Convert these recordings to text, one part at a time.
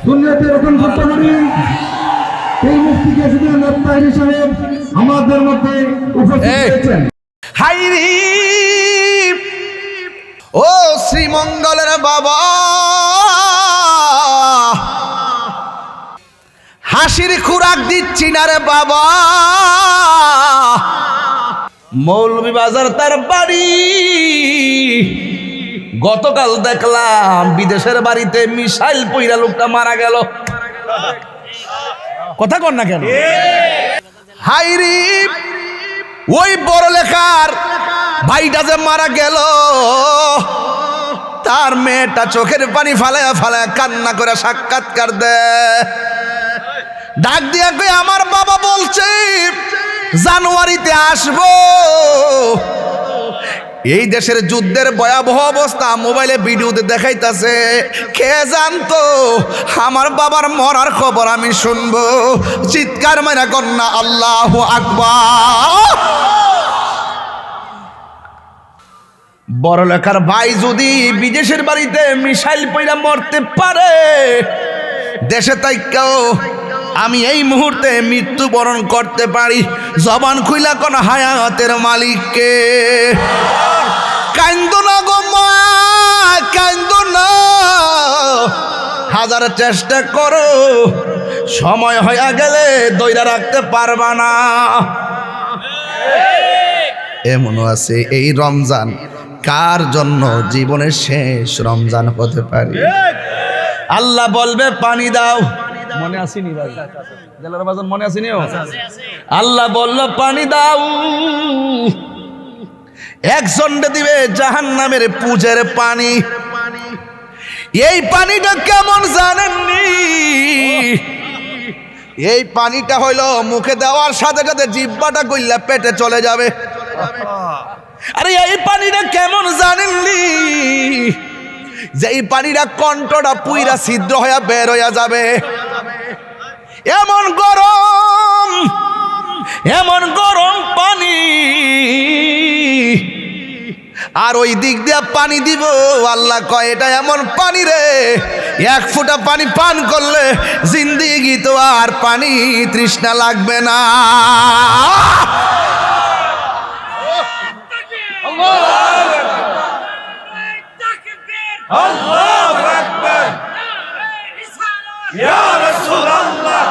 সুন্নাতে রোপণ করতে পারি। এই মুফতিকে শুধু নেতাহির সাহেব আমাদের মধ্যে উপস্থিত হয়েছেন। হাইরি ও শ্রীমঙ্গলের বাবা, হাসির খুরাক দিচ্ছি না রে বাবা। মৌলভীবাজার তার বাড়ি, গতকাল দেখলাম বিদেশের বাড়িতে মিসাইল পইরা লোকটা মারা গেল। কথা কন না কেন? হাইরি ওই বড় লেখার ভাইটা যে মারা গেল, তার মেয়েটা চোখের পানি ফালায়া ফালায়া কান্না করে সাক্ষাৎকার দেয়, ডাক দিয়া কই আমার বাবা বলছে জানুয়ারিতে আসবো। এই দেশের যুদ্ধের ভয়াবহ অবস্থা মোবাইলে ভিডিওতে দেখাইতাছে। কে জানতো আমার বাবার মরার খবর আমি শুনবো? চিৎকার মাইরা কন্যা আল্লাহু আকবার। বড় লেখার ভাই যদি বিদেশের বাড়িতে মিসাইল পইরা মরতে পারে, দেশে তাইকাও আমি এই মুহূর্তে মৃত্যুবরণ করতে পারি। জবান খুইলা কোন হায়াতের মালিককে। কান্দো না গো মা, কান্দো না, হাজার চেষ্টা করো, সময় হইয়া গেলে দইরা রাখতে পারবা না। এমনও আছে এই রমজান কার জন্য জীবনের শেষ রমজান হতে পারে। আল্লাহ বলবে পানি দাও, মনে আসেনি ভাই? জেলার বাজার মনে আসেনি? আল্লাহ বলল পানি দাও, একজনকে দিবে জাহান্নামের পুজের পানি। এই পানিটা কেমন জানেননি? এই পানিটা হইল মুখে দেওয়ার সাথে সাথে জিহ্বাটা গইলা পেটে চলে যাবে। আরে এই পানিটা কেমন জানেননি? যে এই পানিটা কণ্ঠটা পুইরা ছিদ্র হইয়া বের হইয়া যাবে। এমন গরম, এমন গরম পানি। আর ওই দিক দিয়া পানি দিব, আল্লাহ কয় এটা এমন পানি রে, এক ফোঁটা পানি পান করলে জিন্দেগি তো আর পানি তৃষ্ণা লাগবে না। আল্লাহু আকবার, ইয়া রাসূলুল্লাহ,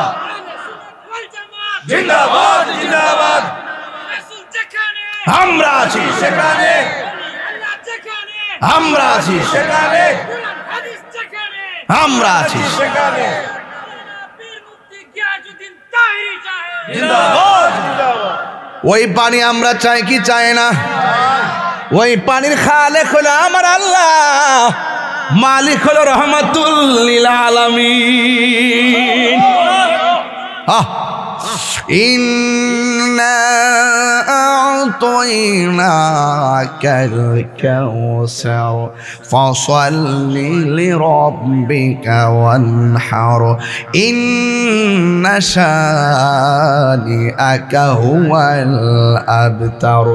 জিন্দাবাদ জিন্দাবাদ। আমরা আছি সেখানে, আমরা আছি সেখানে, আমরা আছি সেখানে। ওই পানি আমরা চাই কি চাই না? ওই পানির খালেক হলো আমার আল্লাহ, মালিক হলো রহমাতুল লিল আলামিন। ইন্না আ'তাইনাকাল কাউসার ফাসাল্লি লিরাব্বিকা ওয়ানহার ইন্না শানিআকা হুয়াল আবতার।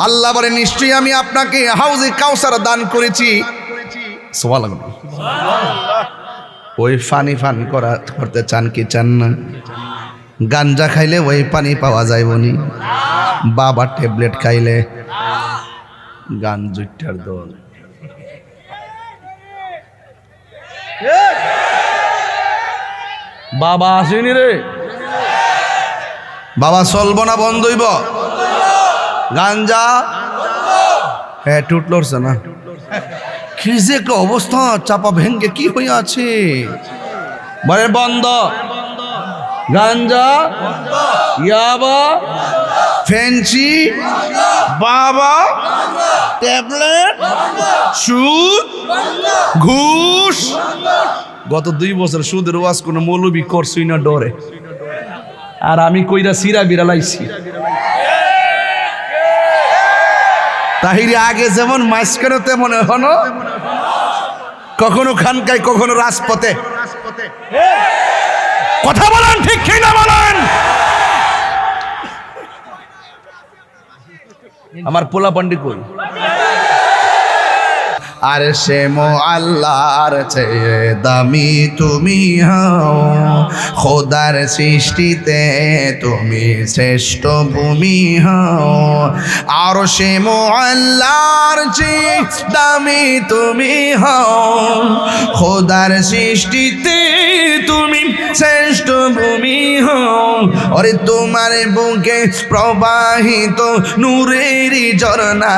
আল্লাহ বলে নিশ্চয়ই আমি আপনাকে হাউজে কাউসার দান করেছি। সুবহানাল্লাহ। ওই পানি পান করতে চান কি চান না? গাঞ্জা খাইলে ওই পানি পাওয়া যাইবনি, বাবা ট্যাবলেট খাইলে গাঞ্জুটার দল। বাবা আসেনি রে, বাবা চলব না বন্ধ হইব? গাঞ্জা হ্যাঁ টুট লড়ছে না, কি যে একটা অবস্থা, চাপা ভেঙ্গে কি হয়ে আছে। বলে বন্ধ, গাঞ্জা, ইয়াবা, ফেন্সি, বাবা, ট্যাবলেট, সুদ, ঘুষ। গত 2 বছর সুদের ওয়াজ কোনো মৌলবি করছই না ডরে, আর আমি কইরা সিরা বিড়ালাইছি। তাহিরে আগে যেমন মাঝখানে তেমন এখনো, কখনো খানকায় কখনো রাজপথে। কথা বলেন ঠিক কি না বলেন? আমার পোলা পান্ডি কই? আর সে আল্লাহর চেয়ে দামি তুমি হও, খোদার সৃষ্টিতে তুমি শ্রেষ্ঠ ভূমি হও। আর সে আল্লাহর চেয়ে দামি তুমি হও, খোদার সৃষ্টিতে তুমি শ্রেষ্ঠ ভূমি হও। ওরে তোমার বুকে প্রবাহিত নূরের ঝরনা,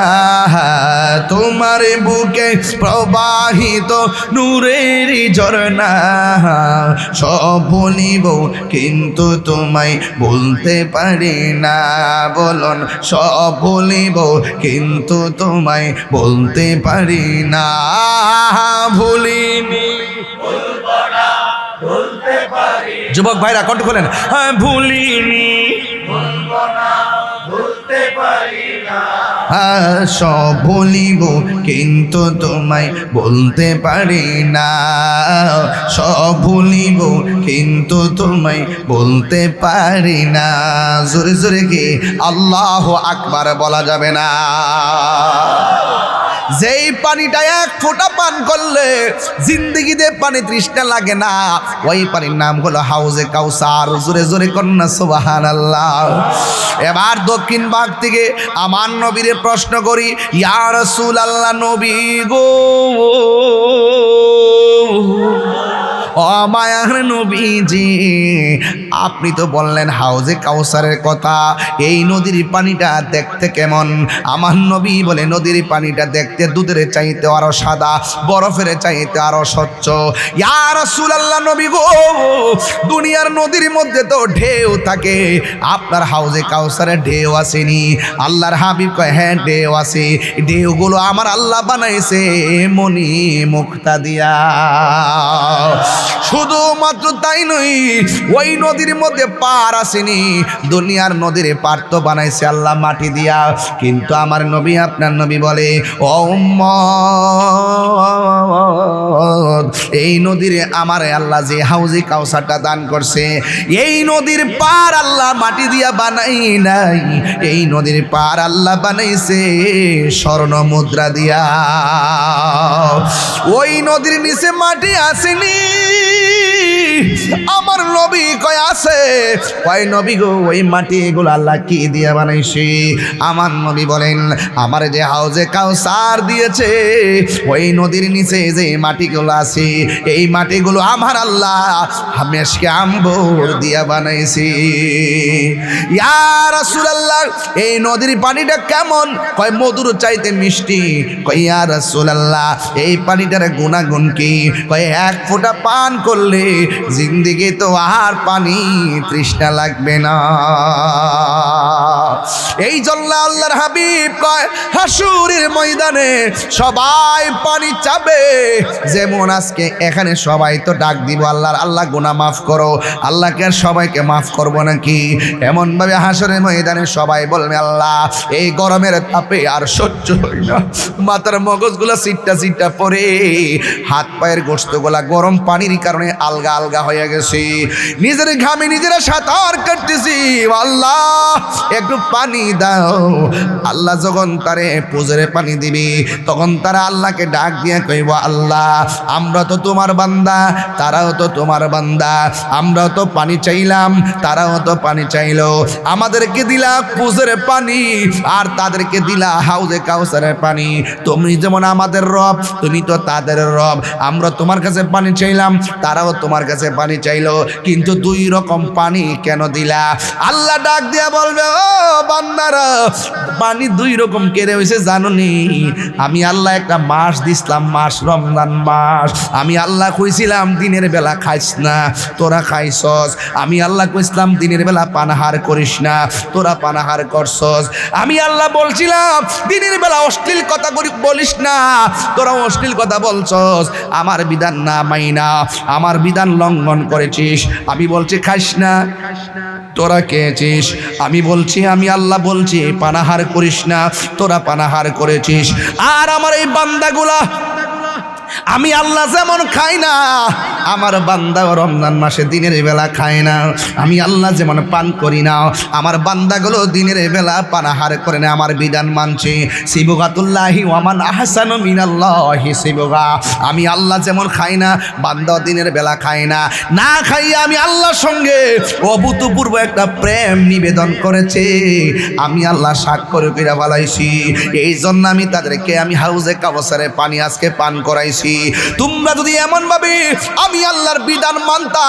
তোমার বুকে প্রবাহিত নূরের ঝরনা। সব বলিব কিন্তু তোমায় বলতে পারি না, বলুন সব বলিব কিন্তু তোমায় বলতে পারি না। ভুলিনি যুবক ভাইরা কণ্ঠ খোলেন, হ্যাঁ ভুলিনি সব বলিব কিন্তু তোমায় বলতে পারি না, সব ভুলিব কিন্তু তোমায় বলতে পারি না। জোরে জোরে কি আল্লাহু আকবার বলা যাবে না? যেই পানিটা এক ফোঁটা পান করলে জিন্দেগিতে পানি তৃষ্ণা লাগে না, ওই পানির নাম হলো হাউজে কাউসার। জোরে জোরে কন্যা সুবহানাল্লাহ। এবার দক্ষিণ ভাগ থেকে আমার নবীরে প্রশ্ন করি, ইয়া রাসূলুল্লাহ, নবী গো, ও মায়ার নবীজি, আপনি তো বললেন হাউজে কাউসারের কথা, এই নদীর পানিটা দেখতে কেমন? আমার নবী বলে, নদীর পানিটা দেখতে দুধের চাইতে আরো সাদা, বরফের চাইতে আরো স্বচ্ছ। ইয়া রাসূলুল্লাহ, নবী গো, দুনিয়ার নদীর মধ্যে তো ঢেউ থাকে, আপনার হাউজে কাউসারে ঢেউ আসেনি? আল্লাহর হাবিব কয়, হ্যাঁ ঢেউ আছে, ঢেউগুলো আমার আল্লাহ বানাইছে মনি মুক্তা দিয়া। শুধুমাত্র তাই নই, ওই নদীর মধ্যে পার আসেনি, দুনিয়ার নদীর পার তো বানাইছে আল্লাহ মাটি দিয়া। কিন্তু আমার নবী, আপনার নবী বলে, ও উম্মত, এই নদীর আমার আল্লাহ যে হাউজে কাউসারটা দান করছে, এই নদীর পার আল্লাহ মাটি দিয়া বানাই নাই, এই নদীর পার আল্লাহ বানাইছে স্বর্ণ মুদ্রা দিয়া। ওই নদীর নিচে মাটি আসেনি। আমার নবী কয় আছে, কয় নবী গো, ওই মাটি এগুলো আল্লাহ কি দিয়ে বানাইছে? আমার নবী বলেন, আমার যে হাউজে কাউসার দিয়েছে, ওই নদীর নিচে যে মাটিগুলো আছে, এই মাটিগুলো আমার আল্লাহ মেশকে আম্বর দিয়া বানাইছে। ইয়া রাসূলুল্লাহ, এই নদীর পানিটা কেমন? কয় মধুর চাইতে মিষ্টি। কয় ইয়া রাসূলুল্লাহ, এই পানিটার গুণাগুণ কি? কয় এক ফোঁটা পান করলে জিন্দেগি তো আর পানি তৃষ্ণা লাগবে না। এই জন্য আল্লাহর হাবিব কয়, হাসুরের ময়দানে সবাই পানি চাবে। যেমন আজকে এখানে সবাই তো ডাক দিব আল্লাহর, আল্লাহ গুনাহ মাফ করো। আল্লাহকে আর সবাইকে মাফ করব নাকি? এমন ভাবে হাসরের ময়দানে সবাই বলবে, আল্লাহ এই গরমের তাপে আর সহ্য হয় না, মাথার মগজগুলা সিটটা সিটটা পরে, হাত পায়ের গোশতগুলা গরম পানির কারণে আলগা আলগা হয়ে গেছে, নিজের ঘামে নিজেরা সাঁতার কাটতেছি, আল্লাহ একটু পানি দাও। আল্লাহ যখন তারে পুজোরে পানি দিবি, তখন তারা আল্লাহকে ডাক দিয়ে কইব, আল্লাহ আমরা তো তোমার বান্দা, তারাও তো তোমার বান্দা, আমরাও তো পানি চাইলাম, তারাও তো পানি চাইলো, আমাদেরকে দিলা পুজোরে পানি আর তাদেরকে দিলা হাউজে কাউসারের পানি। তুমি যেমন আমাদের রব, তুমি তো তাদের রব। আমরা তোমার কাছে পানি চাইলাম, তারাও তোমার কাছে পানি চাইলো, কিন্তু দুই রকম পানি কেন দিলা? আল্লাহ ডাক দিয়া বলবে, ও বান্দারা, পানি দুই রকম কেড়ে হয়েছে জানোনি? আমি আল্লাহ একটা মাস দিছিলাম, মাস রমজান মাস। আমি আল্লাহ কইছিলাম দিনের বেলা খাইস না, তোরা খাইছস। আমি আল্লাহ কইছিলাম দিনের বেলা পানাহার করিস না, তোরা পানাহার করছস। আমি আল্লাহ বলছিলাম দিনের বেলা অশ্লীল কথা বলিস না, তোরা অশ্লীল কথা বলছস। আমার বিধান না মাইনা আমার বিধান লঙ্ঘন করেছিস। আমি বলছি খাইস না, তোরা খেয়েছিস। আমি বলছি, আমি আল্লাহ বলছি পানাহার করিস না, তোরা পানাহার করেছিস। আর আমার এই বান্দাগুলা আমি আল্লাহ যেমন খাই না, আমার বান্দা রমজান মাসে দিনের বেলা খায় না, আমি আল্লাহ যেমন পান করি না, আমার বান্দাগুলো দিনের বেলা পানাহার করে না, আমার বিধান মানছে। সিবগাতুল্লাহি ওয়ামান আহসানু মিনাল্লাহি সিবগা, আমি আল্লাহ যেমন খাই না, বান্দা দিনের বেলা খায় না, না খাইয়া আমি আল্লাহর সঙ্গে অভূতপূর্ব একটা প্রেম নিবেদন করেছে, আমি আল্লাহ স্বাক্ষর কইরা বলাইছি। এই জন্য আমি তাদেরকে আমি হাউজে কাউসারে পানি আজকে পান করাইছি। তোমরা যদি এমন ভাবে আমি আল্লাহর বিধান মানতা,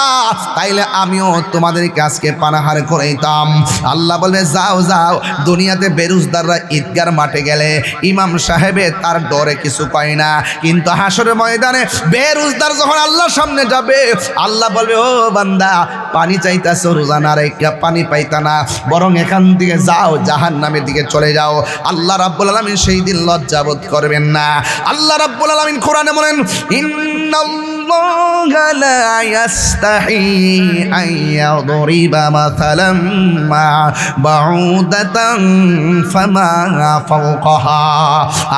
তাইলে আমিও তোমাদেরকে আজকে পানাহার করাইতাম। আল্লাহ বলে যাও যাও, দুনিয়াতে বেরুজদাররা ঈদগার মাঠে গেলে ইমাম সাহেবে তার ডরে কিছু কয় না, কিন্তু হাসরের ময়দানে বেরুজদার যখন আল্লাহর সামনে যাবে, আল্লাহ বলবে ও বান্দা পানি চাইতাছো, রোজানা রেখা পানি পাইতা না, বরং এখান থেকে যাও, জাহান্নামের দিকে চলে যাও। আল্লাহ রাব্বুল আলামিন সেই দিন লজ্জাবোধ করবেন না। আল্লাহ রাব্বুল আলামিন কোরআনে বলেন, ইন্নাল্লাহা লা ইয়াস্তাহি আন ইয়াদরিবা মাসালাম মা বাউদাতান ফামা ফাওকাহা,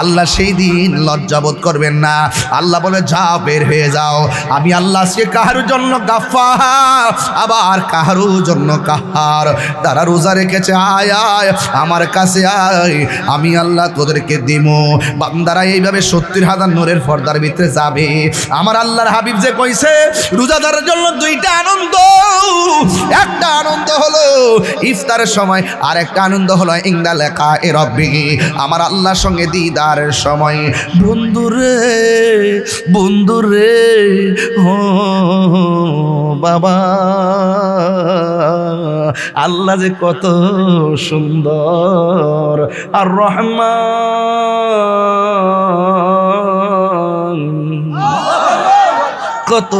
আল্লাহ সেই দিন লজ্জাবোধ করবেন না। আল্লাহ বলে যাও, বের হয়ে যাও, আমি আল্লাহ আজকে কাহার জন্য গাফফার, আবার কাহার জন্য কাহার। তারা রোজা রেখেছে, আয় আয় আমার কাছে আয়, আমি আল্লাহ তোদেরকে দিমু। বান্দারা এইভাবে 70,000 নূরের পর্দার ভিতরে যাবে। আমার আল্লাহর হাবিব যে কইছে রোজাদারের জন্য দুইটা আনন্দ, একটা আনন্দ হলো ইফতারের সময়, আর একটা আনন্দ হলো ইনদা লিকা রাব্বিহি, আমার আল্লাহর সঙ্গে দিদারের সময়। বন্ধুরে বন্ধুরে ও বাবা, আল্লাহ যে কত সুন্দর, আর রহমান কত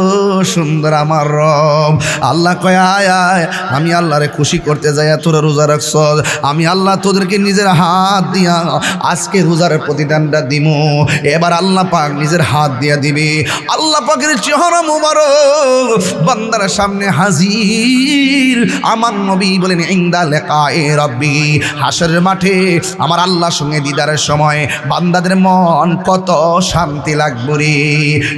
সুন্দর আমার রব। আল্লাহ কয় আয় আয়, আমি আল্লাহরে খুশি করতে যাই তোরা রোজা রাখছ, আমি আল্লাহ তোদেরকে নিজের হাত দিয়া আজকে রোজার প্রতিদানটা দিমু। এবার আল্লাহ পাক নিজের হাত দিয়া দিবে, আল্লাহ পাকের চেহারা মুবারক বান্দার সামনে হাজির। আমার নবী বলেন ইনদা লিকায়ে রাব্বি, হাসরের মাঠে আমার আল্লাহর সঙ্গে দিদারের সময় বান্দাদের মন কত শান্তি লাগবে রে,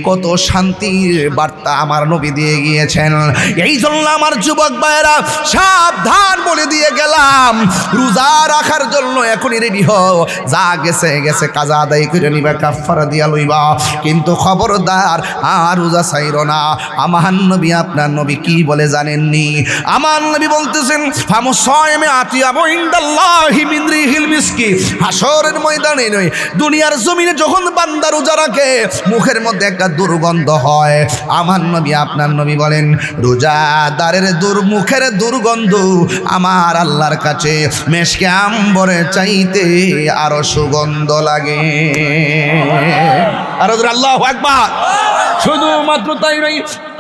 কত শান্তির বার্তা আমার নবী দিয়ে গিয়েছেন। এই জন্য আমার যুবক ভাইয়েরা সাবধান বলে দিয়ে গেলাম, রোজা রাখার জন্য এখনই রেডি হও, যা গেছে গেছে, কাজা আদায় করে নিবা, কাফারা দিয়া লইবা, কিন্তু খবরদার আর রোজা ছাইরো না। আমার নবী আপনার নবী কি বলে জানেননি? আমার নবী বলতেছেন ফামু সায়মে আতিয়াবু ইনদাল্লাহি মিন রিহিল মিসকি, হাসরের ময়দানে নয় দুনিয়ার জমিনে যখন বান্দা রোজা রাখে মুখের মধ্যে একটা দুর্গন্ধ হয়। আমার নবী আপনার নবী বলেন রোজাদারের মুখের দুর্গন্ধ আমার আল্লাহর কাছে মেশকে আম্বরে চাইতে আরো সুগন্ধ লাগে। আর আল্লাহু আকবার। শুধুমাত্র তাই নয়,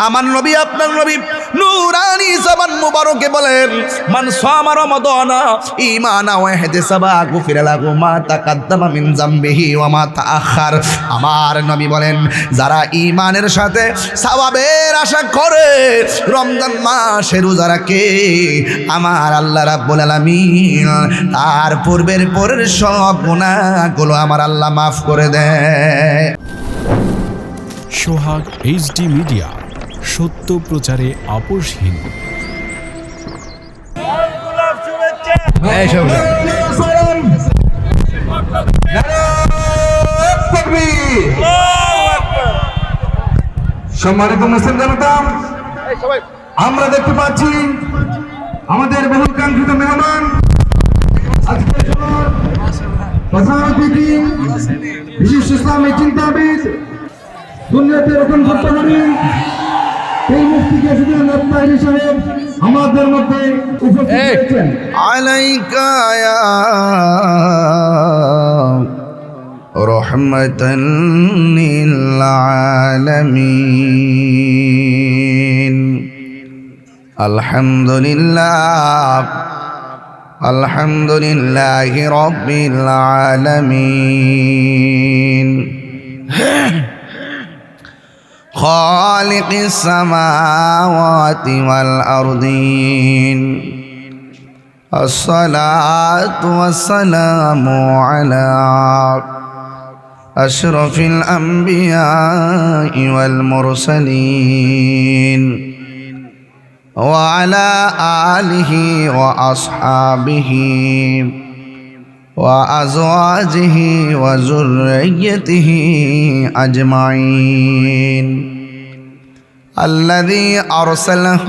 আমার নবী আপনার নবী নূরানি জবান মুবারকে বলেন মান সামা রমাদানা ঈমানা ওয়া ইহতিসাবা গুফিরা লাহু মা তাকাদ্দামা মিন যামবিহি ওয়া মা তাআখার। আমার নবী বলেন যারা ঈমানের সাথে সওয়াবের আশা করে রমজান মাসে রোজা রাখে, আমার আল্লাহ রাব্বুল আলামিন তার পূর্বের পরের সব গুনাহগুলো আমার আল্লাহ মাফ করে দেয়। সোহাগ এইচডি মিডিয়া, সত্য প্রচারে আপোষহীন। সম্মানিত মুসলিম জনতা, আমরা দেখতে পাচ্ছি আমাদের বহুকাঙ্ক্ষিত মেহমান আজকে প্রধান অতিথি বিশিষ্ট ইসলামী চিন্তাবিদ দুনিয়াতে এরকম করতে পারি এই মুফতি কেসুদ্দিন নবতাহী সাহেব আমাদের মধ্যে উপস্থিত হয়েছেন। আলাইকা ইয়া রাহমাতান লিল আলামিন। আলহামদুলিল্লাহ আলহামদুলিল্লাহি রাব্বিল আলামিন। خالق السماوات والأرضين، الصلاة والسلام على أشرف الأنبياء والمرسلين وعلى آله وأصحابه وأزواجه وذريته أجمعين الذي أرسله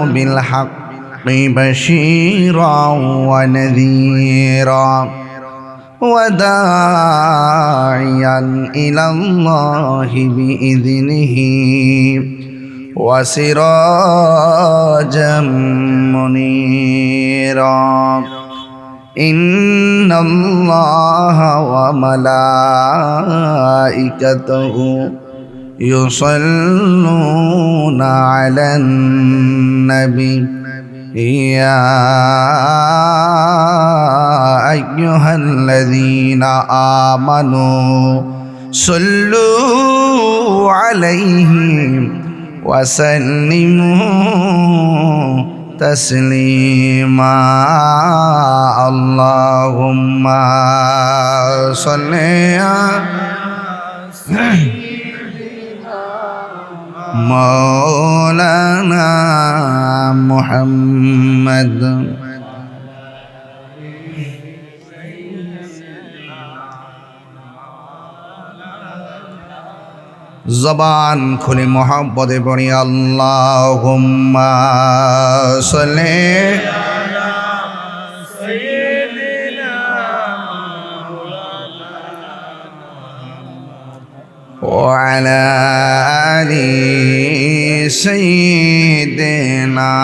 بالحق بشيرا ونذيرا وداعيا إلى الله بإذنه وسراجا منيرا إن الله وملائكته يصلون على النبي يا أيها الذين آمنوا صلوا عليه وسلموا تسليما اللهم صل مولانا محمد জবান খুলে মোহাম্মদে পড়ি আল্লাহুম্মা সাল্লি وعلى آل سيدنا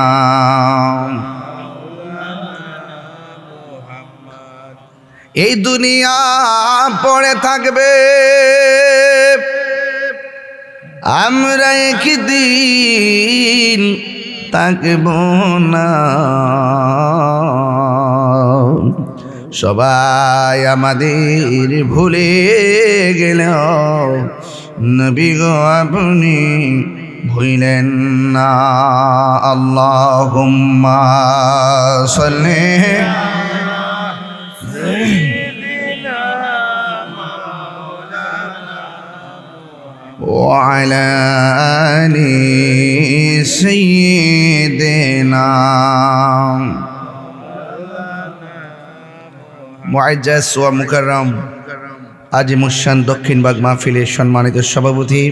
এই দুনিয়া পড়ে থাকবে আমরা একদিন থাকব না সবাই আমাদের ভুলে গেল নবী গো আপনি ভুলেন না আল্লাহুম্মা সাল্লি وعلى آل سيدنا মুআজ্জাজ ওয়া মুকাররম আজিমুশান দক্ষিণবাগ মাহফিলের সম্মানিত সভাপতি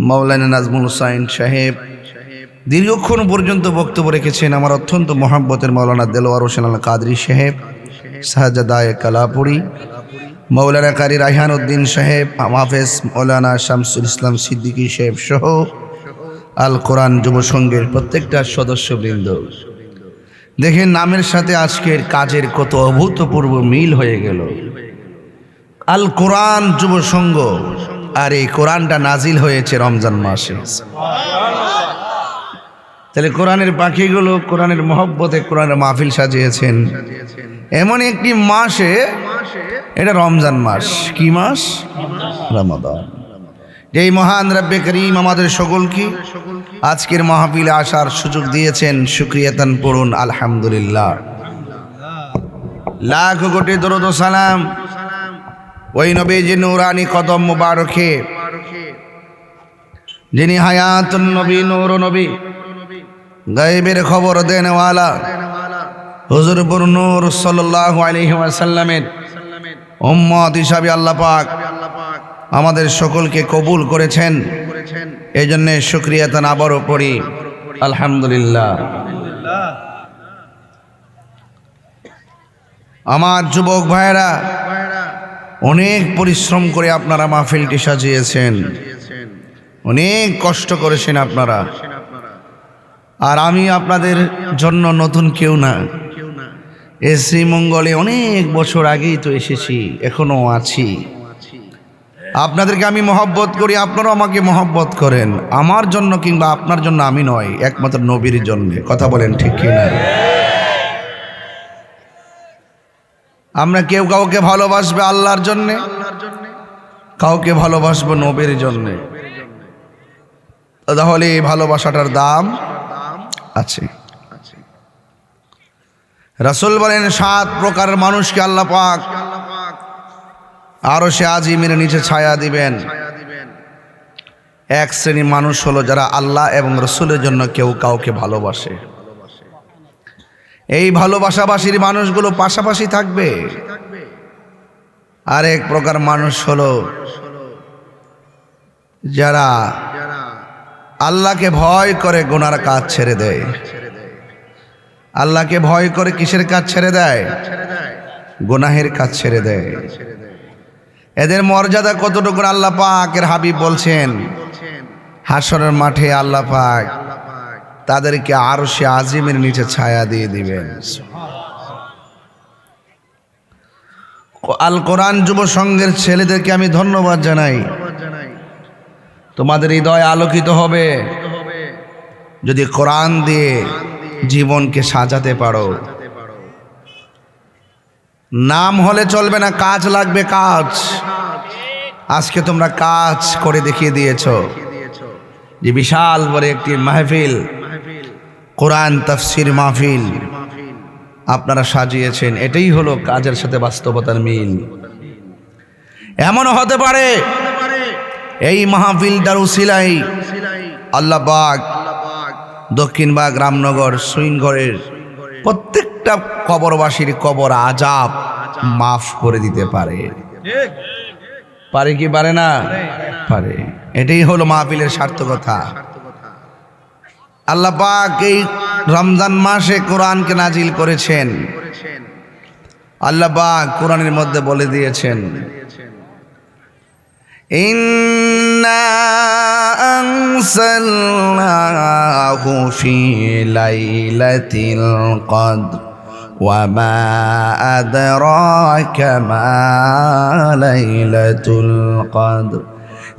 মাওলানা নাজমুল হুসাইন সাহেব দীর্ঘক্ষণ পর্যন্ত বক্তব্য রেখেছেন আমার অত্যন্ত মহব্বতের মাওলানা দেলোয়ার হোসেন আল কাদরি সাহেব শাহজাদায়ে কালাপুরি মৌলানা কারি রায়হান উদ্দিন সাহেব হাফেজ মৌলানা শামসুল ইসলাম সিদ্দিকী সাহেব সহ আল কোরআন যুব সংঘের প্রত্যেকটা সদস্যবৃন্দ দেখেন নামের সাথে আজকের কাজের কত অভূতপূর্ব মিল হয়ে গেল আল কোরআন যুব সংঘ আর এই কোরআনটা নাজিল হয়েছে রমজান মাসে তাহলে কোরআনের পাখিগুলো কোরআনের মহব্বতে কোরআনের মাহফিল সাজিয়েছেন এমন একটি মাসে এটা রমজান মাস কি মাস রমাদান যেই মহান রব্বে করিম আমাদের সকলকে আজকের মাহফিলে আসার সুযোগ দিয়েছেন শুকরিয়াতান পড়ুন আলহামদুলিল্লাহ লাখ কোটি দরুদ ও সালাম ওই নবীজি নূরানি কদম মুবারকে যিনি হায়াতুন নবী নূর নবী গায়বের খবর দেনওয়ালা হুজুর নূর সাল্লাল্লাহু আলাইহি ওয়াসাল্লামের উম্মত হিসাবে আল্লাহ পাক আমাদের সকলকে কবুল করেছেন এই জন্য শুকরিয়াতান আবারও পড়ি আলহামদুলিল্লাহ আমার যুবক ভাইরা অনেক পরিশ্রম করে আপনারা মাহফিলটি সাজিয়েছেন অনেক কষ্ট করেছেন আপনারা আর আমি আপনাদের জন্য নতুন কেউ না এই শ্রীমঙ্গলে অনেক বছর আগেই তো এসেছি এখনো আছি আপনাদেরকে আমি মহব্বত করি আপনারাও আমাকে মহব্বত করেন আমার জন্য কিংবা আপনার জন্য আমি নয় একমাত্র নবীর জন্য কথা বলেন ঠিক কি না আমরা কেউ কাউকে ভালোবাসবে আল্লাহর জন্য কাউকে ভালোবাসবো নবীর জন্য তাহলে এই ভালোবাসাটার দাম আছে রাসূল বলেন 7 প্রকার মানুষকে আল্লাহ পাক আরশে আজিমের নিচে ছায়া দিবেন। এক শ্রেণী মানুষ হলো যারা আল্লাহ এবং রসুলের জন্য কেউ কাউকে ভালোবাসে। এই ভালোবাসাবাসীর মানুষগুলো পাশাপাশি থাকবে। আরেক প্রকার মানুষ হলো যারা আল্লাহকে ভয় করে গুনার কাজ ছেড়ে দেয়। আল্লাহকে ভয় করে কিসের কাজ ছেড়ে দেয়? গুনাহের কাজ ছেড়ে দেয়। এদের মর্যাদা কতটুকু আল্লাহ পাকের হাবিব বলছেন, হাশরের মাঠে আল্লাহ পাক তাদেরকে আরশে আজিমের নিচে ছায়া দিয়ে দিবেন। আল কোরআন যুব সংঘের ছেলেদেরকে আমি ধন্যবাদ জানাই। তোমাদের হৃদয় আলোকিত হবে যদি কোরআন দিয়ে জীবনকে সাজাতে পারো। নাম হলে চলবে না, কাজ লাগবে, কাজ। আজকে তোমরা কাজ করে দেখিয়ে দিয়েছো। যে বিশাল বড় একটি মাহফিল, কোরআন তাফসীর মাহফিল আপনারা সাজিয়েছেন, এটাই হলো কাজের সাথে বাস্তবতার মিল। এমনও হতে পারে এই মাহফিলটার উসিলাই আল্লাহ পাক দক্ষিণবাগ, রামনগর, সুইনগরের প্রত্যেকটা কবরবাসীর কবর আযাব মাফ করে দিতে পারে। পারে কি পারে না? পারে। এটাই হলো মাহফিলের সার্থকতা। আল্লাহ পাক এই রমজান মাসে কোরআনকে নাজিল করেছেন। আল্লাহ পাক কোরআনের মধ্যে বলে দিয়েছেন, ইন্না আনসালনাহু ফি লাইলাতিল কদর ওয়া মা আদরাকা মা লাইলাতুল কদর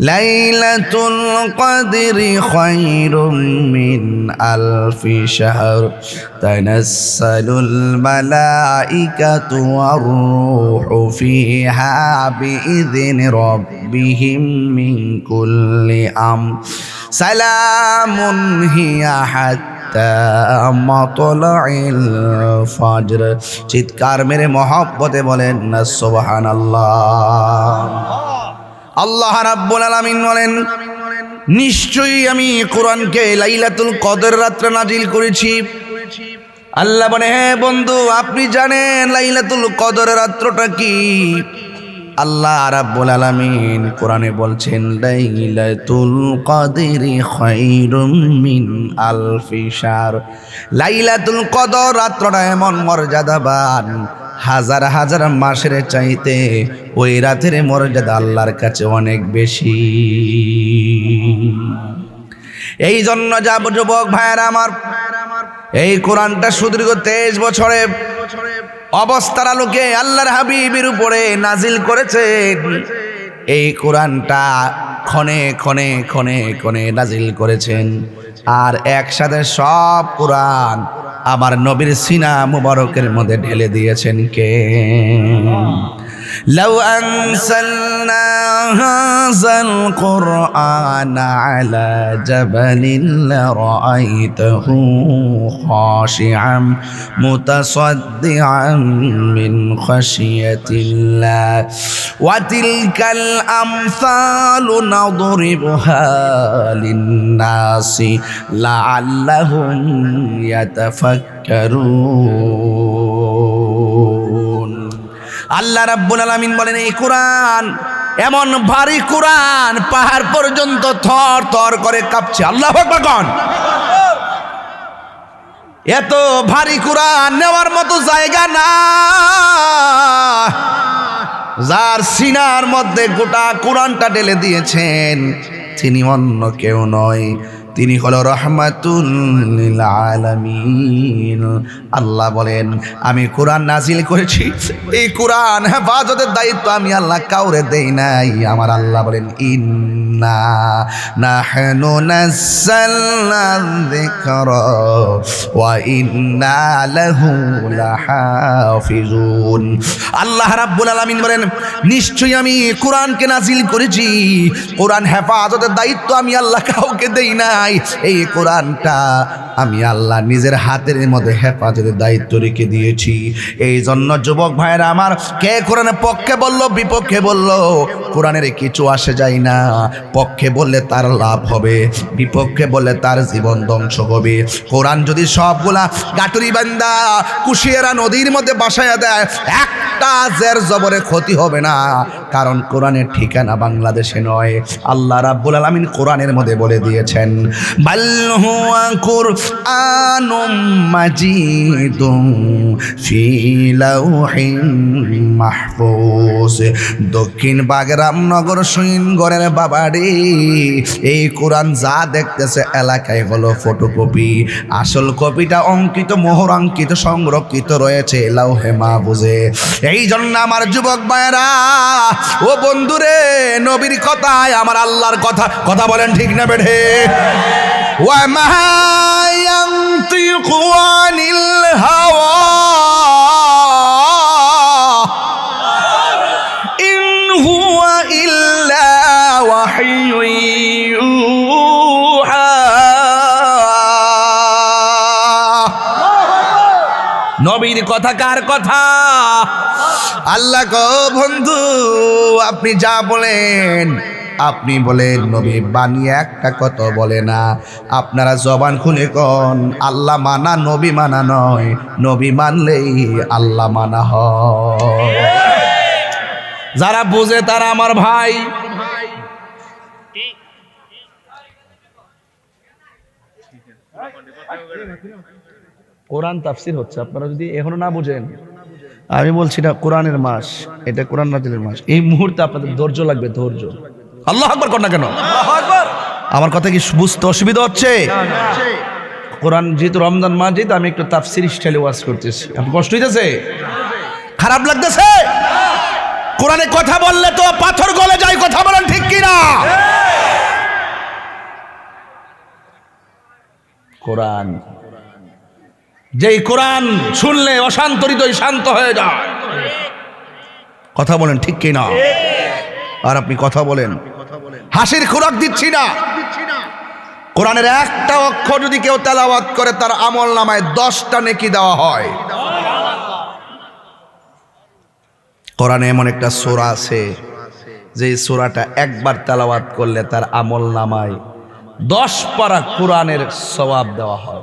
লাইলাতুল কদরি খায়রুম মিন আলফি শাহর তানাজ্জালুল মালাইকাতু ওয়ার রূহু ফিহা বিইذনি রাব্বিহিম মিন কুল্লি আমর সালামুন হিয়া হাত্তা মাতলাইল ফজর। চিৎকার মেরে মহব্বতে বলেন না সুবহানাল্লাহ। আল্লাহ রাব্বুল আলামিন বলেন, নিশ্চয়ই আমি কোরআনকে লাইলাতুল কদর রাত্রে নাজিল করেছি। আল্লাহ বলে, হ্যাঁ বন্ধু, আপনি জানেন লাইলাতুল কদর রাত্রটা কি? আল্লাহ রাব্বুল আলামিন কোরআনে বলছেন, লাইলাতুল কদরি খায়রুম মিন আলফি শাহর। লাইলাতুল কদর রাত্রটা এমন মর্যাদাবান, হাজার হাজার মাসের চাইতে ওই রাতের মর্যাদা আল্লাহর কাছে অনেক বেশি। এই জন্য যাব যুবক ভাইয়েরা আমার, এই কোরআনটা সুদীর্ঘ 23 বছরে অবস্থার আলোকে আল্লাহর হাবিবের উপরে নাজিল করেছেন। এই কোরআনটা ক্ষণে ক্ষণে ক্ষণে ক্ষণে নাজিল করেছেন, আর একসাথে সব কোরআন আমার নবীর সিনা মুবারকের মধ্যে ঢেলে দিয়েছেন কে? লাউ আনসালনা হাযাল কুরআনা আলা জাবালিন লারাআইতাহু খাশিআম মুতাসাদ্দিআন মিন খাশিয়াতিল্লাহ ওয়া তিলকাল আমসালু নাদরিবুহা লিন-নাসি লাআল্লাহুম ইয়াতাফাক্কারুন। আল্লাহ রাব্বুল আলামিন বলেন, এই কোরআন এমন ভারী কোরআন, পাহাড় পর্যন্ত থর থর করে কাঁপছে। আল্লাহু আকবার কোন। এত ভারী কোরআন নেওয়ার মতো জায়গা না। যার সিনার মধ্যে গোটা কোরআনটা ঢেলে দিয়েছেন তিনি অন্য কেউ নয়, তিনি হলো রাহমাতুল লিল আলামিন। আল্লাহ বলেন, আমি কোরআন নাজিল করেছি, এই কোরআন হেফাজতের দায়িত্ব আমি আল্লাহ কাউরে দেই নাই। আমার আল্লাহ বলেন, ইন্না নাহনু নাযালনা যিকরা ওয়া ইন্না লাহু লাহাফিজুন। আল্লাহ রাব্বুল আলামিন বলেন, নিশ্চয়ই আমি কোরআনকে নাজিল করেছি, কোরআন হেফাজতের দায়িত্ব আমি আল্লাহ কাউকে দেই নাই। নাই, এই কোরআনটা আমি আল্লাহ নিজের হাতের মধ্যে হেফাজতের দায়িত্ব রেখে দিয়েছি। এই জন্য যুবক ভাইরা আমার, কে কোরআনের পক্ষে বলল বিপক্ষে বলল, কোরআনের কিছু আসে যায় না। পক্ষে বললে তার লাভ হবে, বিপক্ষে বললে তার জীবন ধ্বংস হবে। কোরআন যদি সবগুলা গাটুরি বান্দা কুশিয়ারা নদীর মধ্যে বাসায়া দেয়, একটা জের জবরে ক্ষতি হবে না, কারণ কোরআনের ঠিকানা বাংলাদেশে নয়। আল্লাহ রাব্বুল আলামিন কোরআনের মধ্যে বলে দিয়েছেন, বাল হুয়া কুরআনুম মাজিদুম ফি লাউহিন মাহফুজ। দক্ষিণ বাগরামনগর সৈনগরের বাবারে, এই কোরআন যা দেখতেছে এলাকায় হলো ফটোকপি, আসল কপিটা অঙ্কিত মোহরাঙ্কিত সংরক্ষিত রয়েছে লাউহে মাহফুজে। এই জন্য আমার যুবক ভাইরা ও বন্ধুরে, নবীর কথায় আমার আল্লাহর কথা, কথা বলেন ঠিক না বেঠে? ওয়া মা ইয়ানতিকু আনিল হাওয়া ইন হুয়া ইল্লা ওয়াহয়ুন ইউহা। নবীর কথা কার কথা? আল্লাহ গো বন্ধু, আপনি যা বলেন, আপনি বলেন নবী বানিয়ে একটা কথা বলে না। আপনারা জবান খুলে কোন, আল্লাহ মানা নবী মানা নয়, নবী মানলেই আল্লাহ মানা হয়। যারা বুঝে তারা আমার ভাই। কোরআন তাফসির হচ্ছে, আপনারা যদি এখনো না বুঝেন, আমি বলছি না কোরআনের মাস, এটা কোরআন নাজিলের মাস। এই মুহূর্তে আপনাদের ধৈর্য লাগবে, ধৈর্য। আল্লাহু আকবার কর না কেন? আমার কথা কি বুঝতে অসুবিধা হচ্ছে? কোরআন যেহেতু রমজান মাস, যেহেতু আমি একটু তাফসির স্টাইলে ওয়াজ করতেছি, আপনি কষ্ট হইতেছে, খারাপ লাগতেছে? কোরআনে কথা বললে তো পাথর গলে যায়, কথা বলেন ঠিক কিনা? কোরআন, যেই কোরআন শুনলে অশান্ত হৃদয় শান্ত হয়ে যায়, কথা বলেন ঠিক কিনা? আর আপনি কথা বলেন, হাসির খোরাক দিচ্ছি না। কোরআনের একটা অক্ষর যদি কেউ তেলাওয়াত করে, তার আমল নামায় 10টা নেকি দেওয়া হয়। কোরআনে এমন একটা সূরা আছে, যে সূরাটা একবার তেলাওয়াত করলে তার আমল নামায় 10 পারা কোরআনের সওয়াব দেওয়া হয়।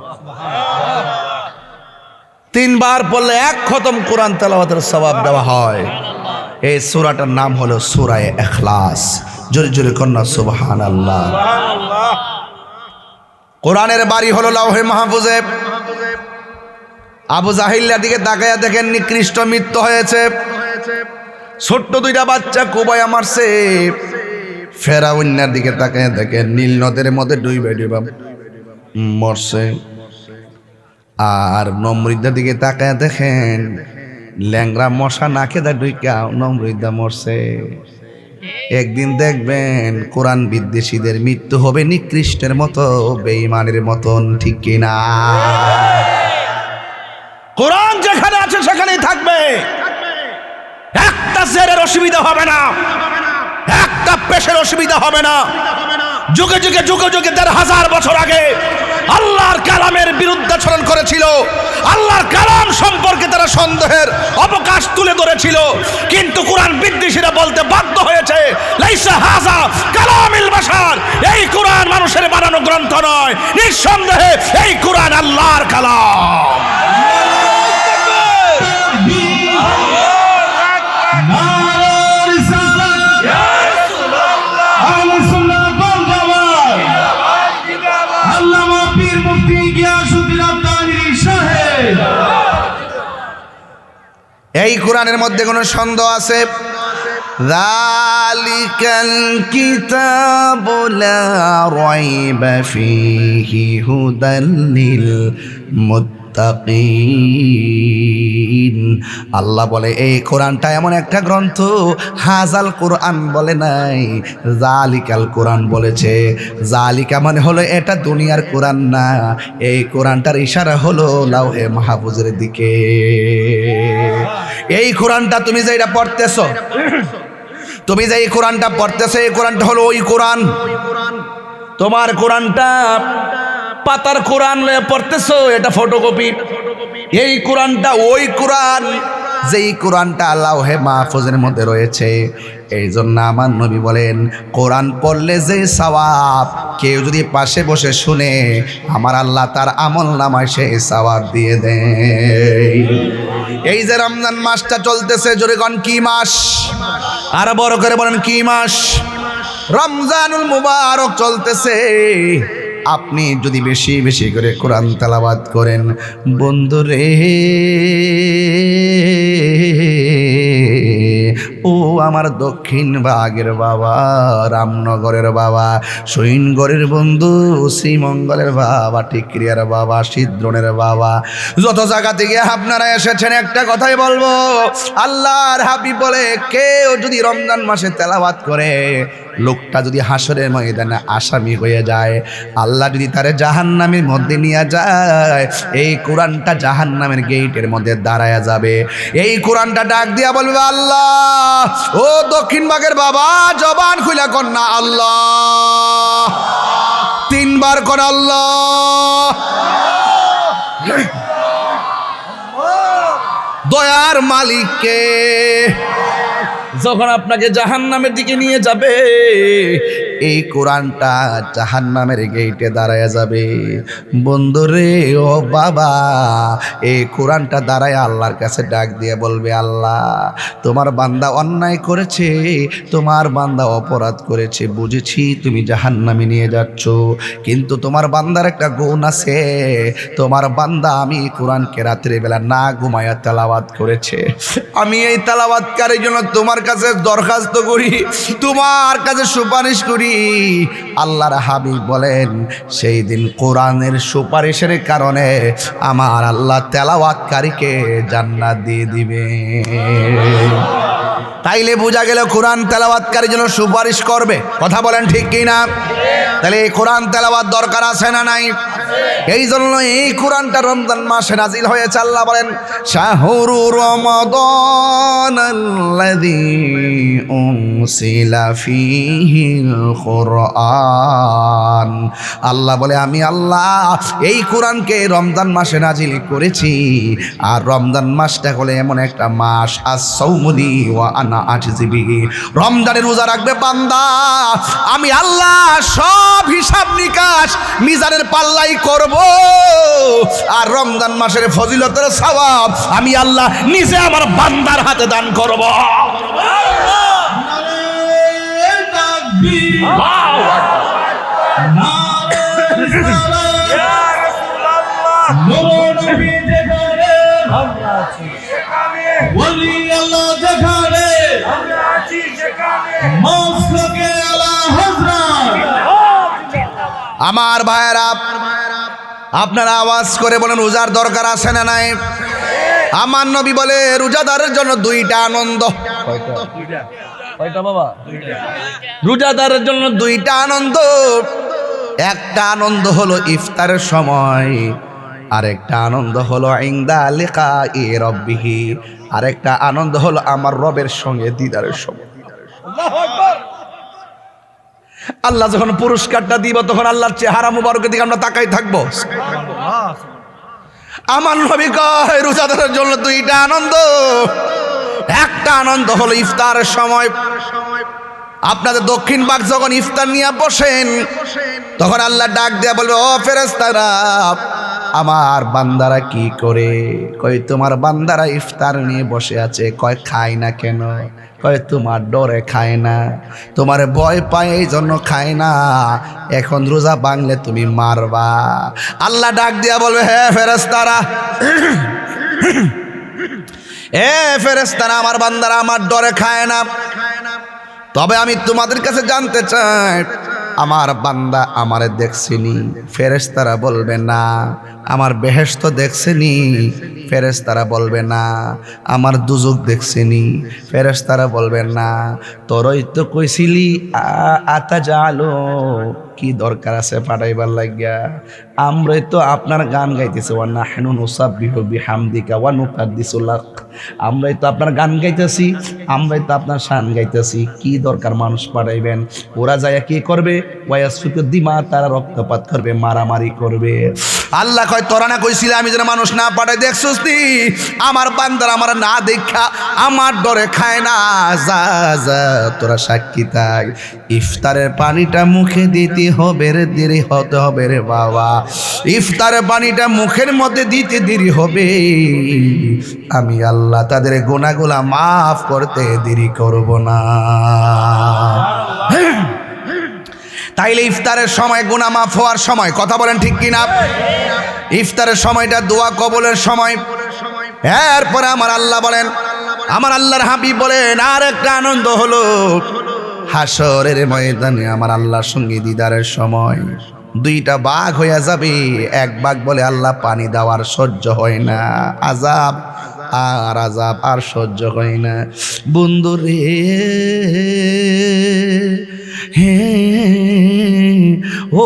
3 বার পড়লে 1 খতম কোরআন তেলাওয়াতের সওয়াব দেওয়া হয়। এই সূরাটার নাম হলো সূরা ইখলাস। জোরে জোরে কন্যা সুবহানাল্লাহ। কোরআনের বাড়ি হলো লাউহে মাহফুজে। আবু জাহিল্লার দিকে তাকায়া দেখেন, নিকৃষ্ট মৃত্যু হয়েছে, ছোট্ট 2টা বাচ্চা কুবায়া মারছে। ফেরাউনের দিকে তাকায়া দেখেন, নীল নদের মধ্যে ডুইবা ডুইবা মরছে। আর নমরুদের দিকে তাকায়া দেখেন, ল্যাংরা মশা নাকে দা ডুইকা নমরুদা মরছে। একদিন দেখবেন কোরআন বিদ্বেষীদের মৃত্যু হবে নিকৃষ্টের মতো, বেঈমানের মতন, ঠিক কিনা? কোরআন যেখানে আছে সেখানেই থাকবে। একটা জেরের অসুবিধা হবে না, একটা পেশের অসুবিধা হবে না। যুগে যুগে যুগে যুগে 1000 বছর আগে আল্লাহর কালামের বিরুদ্ধাচরণ করেছিল, আল্লাহর কালাম সম্পর্কে তারা সন্দেহের অবকাশ তুলে ধরেছিল, কিন্তু কোরআন বিদ্বেষীরা বলতে বাধ্য হয়েছে, লাইসা হাযা কালামিল বাশার, এই কোরআন মানুষের বানানো গ্রন্থ নয়, নিঃসন্দেহে এই কোরআন আল্লাহর কালাম। এই কোরআনের মধ্যে কোনো সন্দেহ আছে? যালিকাল কিতাবু লা রাইবা ফীহি হুদাল লিল মুত্তাকিন। আল্লাহ বলে এই কোরআনটা এমন একটা গ্রন্থ, হাজাল কোরআন বলে নাই, জালিকাল কোরআন বলেছে। জালিকা মানে হলো এটা দুনিয়ার কোরআন না, এই কোরআনটার ইশারা হলো লাউহে মাহফুজের দিকে। এই কোরআনটা তুমি যে এটা পড়তেছো, তুমি যে এই কোরআনটা পড়তেছো, এই কোরআনটা হলো ওই কোরআন। তোমার কোরআনটা পাতার কোরআন লয়ে পড়তেছো, এটা ফটোকপি। এই কোরআনটা ওই কোরআন যেই কোরআনটা আল্লাহে মাহফুজের মধ্যে রয়েছে। এই জন্য আমার নবী বলেন, কোরআন পড়লে যে সওয়াব, কেউ যদি পাশে বসে শুনে, আমার আল্লাহ তার আমল নামায় সেই সওয়াব দিয়ে দেয়। এই যে রমজান মাসটা চলতেছে, জোরে কোন কি মাস? আর বড় করে বলেন কি মাস? রমজানুল মুবারক চলতেছে। আপনি যদি বেশি বেশি করে কোরআন তেলাওয়াত করেন, বন্ধুরে ও আমার দক্ষিণ ভাগের বাবা, রামনগরের বাবা, সৈনগরের বন্ধু, শ্রীমঙ্গলের বাবা, টিকরিয়ার বাবা, সিদ্রনের বাবা, যত জায়গা থেকে আপনারা এসেছেন, একটা কথাই বলবো, আল্লাহর হাবিব বলে, কেউ যদি রমজান মাসে তেলাওয়াত করে, লোকটা যদি হাসরের ময়দানে আসামি হয়ে যায়, আল্লাহ যদি তারে জাহান্নামের মধ্যে নিয়ে যায়, এই কোরআনটা জাহান্নামের গেটের মধ্যে দাঁড়ায়া যাবে। এই কোরআনটা ডাক দিয়া বলবে, আল্লাহ, ও দক্ষিণ ভাগের বাবা, জবান খুলে কর না আল্লাহ, তিনবার কর আল্লাহ। দয়ার মালিককে যখন আপনাকে জাহান্নামের দিকে নিয়ে যাবে, এই কোরআনটা জাহান্নামের গেটে দাঁড়ায় যাবে। বন্ধুরে ও বাবা, এই কোরআনটা দাঁড়ায় আল্লাহর কাছে ডাক দিয়ে বলবে, আল্লাহ, তোমার বান্দা অন্যায় করেছে, তোমার বান্দা অপরাধ করেছে, বুঝেছি তুমি জাহান্নামে নিয়ে যাচ্ছ, কিন্তু তোমার বান্দার একটা গুণ আছে, তোমার বান্দা আমি কোরআনকে রাত্রে বেলা না ঘুমায়া তেলাওয়াত করেছে, আমি এই তেলাওয়াতকারীর জন্য তোমার কাছে দরখাস্ত করি, তোমার কাছে সুপারিশ করি। আল্লাহর হাবিব বলেন, সেই দিন কোরআনের সুপারিশের কারণে আমার আল্লাহ তেলাওয়াতকারীকে জান্নাত দিয়ে দিবে। তাইলে বোঝা গেল কোরআন তেলাওয়াতকারীর জন্য সুপারিশ করবে। কথা বলেন ঠিক কি না? তাহলে এই কোরআন তেলাওয়াত দরকার আছে না নাই? এই জন্য এই কোরআনটা রমজান মাসে নাজিল হয়েছে। আল্লাহ বলেন, শাহরু রমাদানাল্লাযী উনসিলা ফীহিল কুরআন। আল্লাহ বলে, আমি আল্লাহ এই কোরআনকে রমজান মাসে নাজিল করেছি। আর রমজান মাসটা হলো এমন একটা মাস, আস-সাওমুলি ওয়া আনা আজজি বিহি, রমজানের রোজা রাখবে বান্দা, আমি আল্লাহ সব হিসাব নিকাশ মিজানের পাল্লাই করব। আর রমজান মাসের ফজিলতের সওয়াব আমি আল্লাহ নিজে আমার বান্দার হাতে দান করব। আমার ভাইয়েরা, আপনারা আওয়াজ করে বলেন, রোজার দরকার আছে না নাই? আমার নবী বলে, রোজাদারের জন্য দুইটা আনন্দ। রোজাদারের জন্য দুইটা আনন্দ। একটা আনন্দ হলো ইফতারের সময়, আরেকটা আনন্দ হলো ইনদা লিকাই রাব্বিহি, আরেকটা আনন্দ হলো আমার রবের সঙ্গে দিদারের সময়। আল্লাহু আকবার। আল্লাহ যখন পুরস্কারটা দিব, তখন আল্লাহর চেহারা মুবারকের দিকে আমরা তাকাই থাকবো। আমার নবী কয়, রোজাদারের জন্য দুইটা আনন্দ। একটা আনন্দ হলো ইফতারের সময়। আপনাদের দক্ষিণ ভাগ যখন ইফতার নিয়ে বসেন, তখন আল্লাহ ডাক দেয়া বলবে, ও ফেরেশতারা, আমার বান্দারা কি করে? কয়, তোমার বান্দারা ইফতার নিয়ে বসে আছে। কয়, খায় না কেন? কয়, তোমার ডরে খায় না, তোমার ভয় পায় এই জন্য খায় না, এখন রোজা ভাঙলে তুমি মারবা। আল্লাহ ডাক দিয়া বলবে, হে ফেরেশতারা, এ ফেরেশতারা, আমার বান্দারা আমার ডরে খায় না, তবে আমি তোমাদের কাছে জানতে চাই, আমার বান্দা আমারে দেখছেনি? ফেরেশতারা বলবে, না, আমার বেহেশত দেখছেনি, ফেরেশতারা বলবে না। আমার দুজক দেখছেনি, ফেরেশতারা বলবে না। তোরই তো কইছিলি আতা জালো, কি দরকার আছে পাঠাইবার লাগিয়া? আমরাই তো আপনার গান গাইতেছি, ওয়া নাহনু নুসাব্বিহু বিহামদিকা ওয়া নুকাদ্দিসু লাক। আমরাই তো আপনার গান গাইতেছি, আমরাই তো আপনার শান গাইতেছি, কি দরকার মানুষ পাঠাইবেন? ওরা যায় কি করবে? ওয়ায়াসফিকু দিমা, তারা রক্তপাত করবে, মারামারি করবে। আল্লাহ কয় তোরা না কইছিলে আমি যেন মানুষ না পাঠাই, দেখছস নি আমার বান্দার আমার না দেখা আমার ডরে খায় না। যা যা তোরা সাক্ষী থাক, ইফতারের পানিটা মুখে দিতে হবে রে, দেরি হতে হবে রে বাবা। ইফতারের পানিটা মুখের মধ্যে দিতে দেরি হবে, আমি আল্লাহ তাদের গুনাহগুলা মাফ করতে দেরি করব না। তাইলে ইফতারের সময় গুনাহ মাফ হওয়ার সময়, কথা বলেন ঠিক কিনা? ইফতারের সময়টা দোয়া কবুলের সময়। এরপরে আমার আল্লাহ বলেন, আমার আল্লাহর হাবিব বলেন, আর একটা আনন্দ হলো হাসরের ময়দানে আমার আল্লাহর সঙ্গে দিদারের সময়। দুইটা বাঘ হইয়া যাবে, এক বাঘ বলে আল্লাহ পানি দেওয়ার সহ্য হয় না, আযাব আর আযাব আর সহ্য হয় না। বন্ধু রে হে ও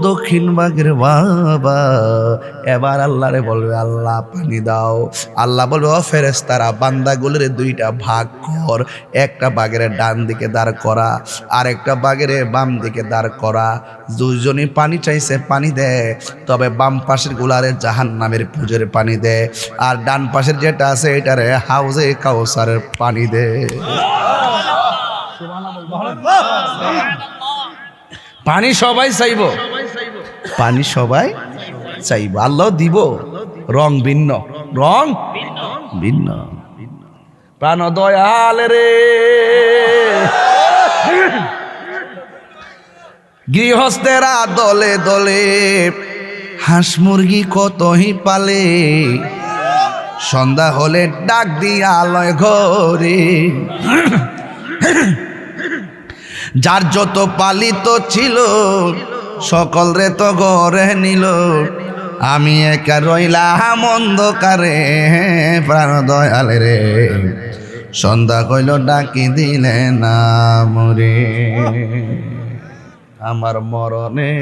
দক্ষিণ বাগের বাবা, এবার আল্লাহরে বলবে আল্লাহ পানি দাও। আল্লাহ বলবে ও ফেরেশতারা বান্দাগুলোর দুইটা ভাগ কর, একটা বাগের ডান দিকে দাঁড় করা, আর একটা বাগের বাম দিকে দাঁড় করা। দুইজনই পানি চাইছে, পানি দেয়, তবে বাম পাশের গুলারে জাহান্নামের পুজোর পানি দেয়, আর ডান পাশের যেটা আছে এটারে হাউজে কাউসারের পানি দেয়। পানি সবাই চাইব, পানি সবাই চাইব, আল্লাহ দিব, রং ভিন্ন, রং ভিন্ন। প্রাণ দয়াল রে গৃহস্থেরা দলে দলে হাঁস মুরগি কতই পালে, সন্ধ্যা হলে ডাক দিয়া আলয় ঘরে। যার যত পালিত ছিল সকল রে তো ঘরে নিল, আমি একা রইলাম অন্ধকারে। প্রাণ দয়াল রে সন্ধ্যা কইল ডাকি দিলে না মরে, আমার মরণে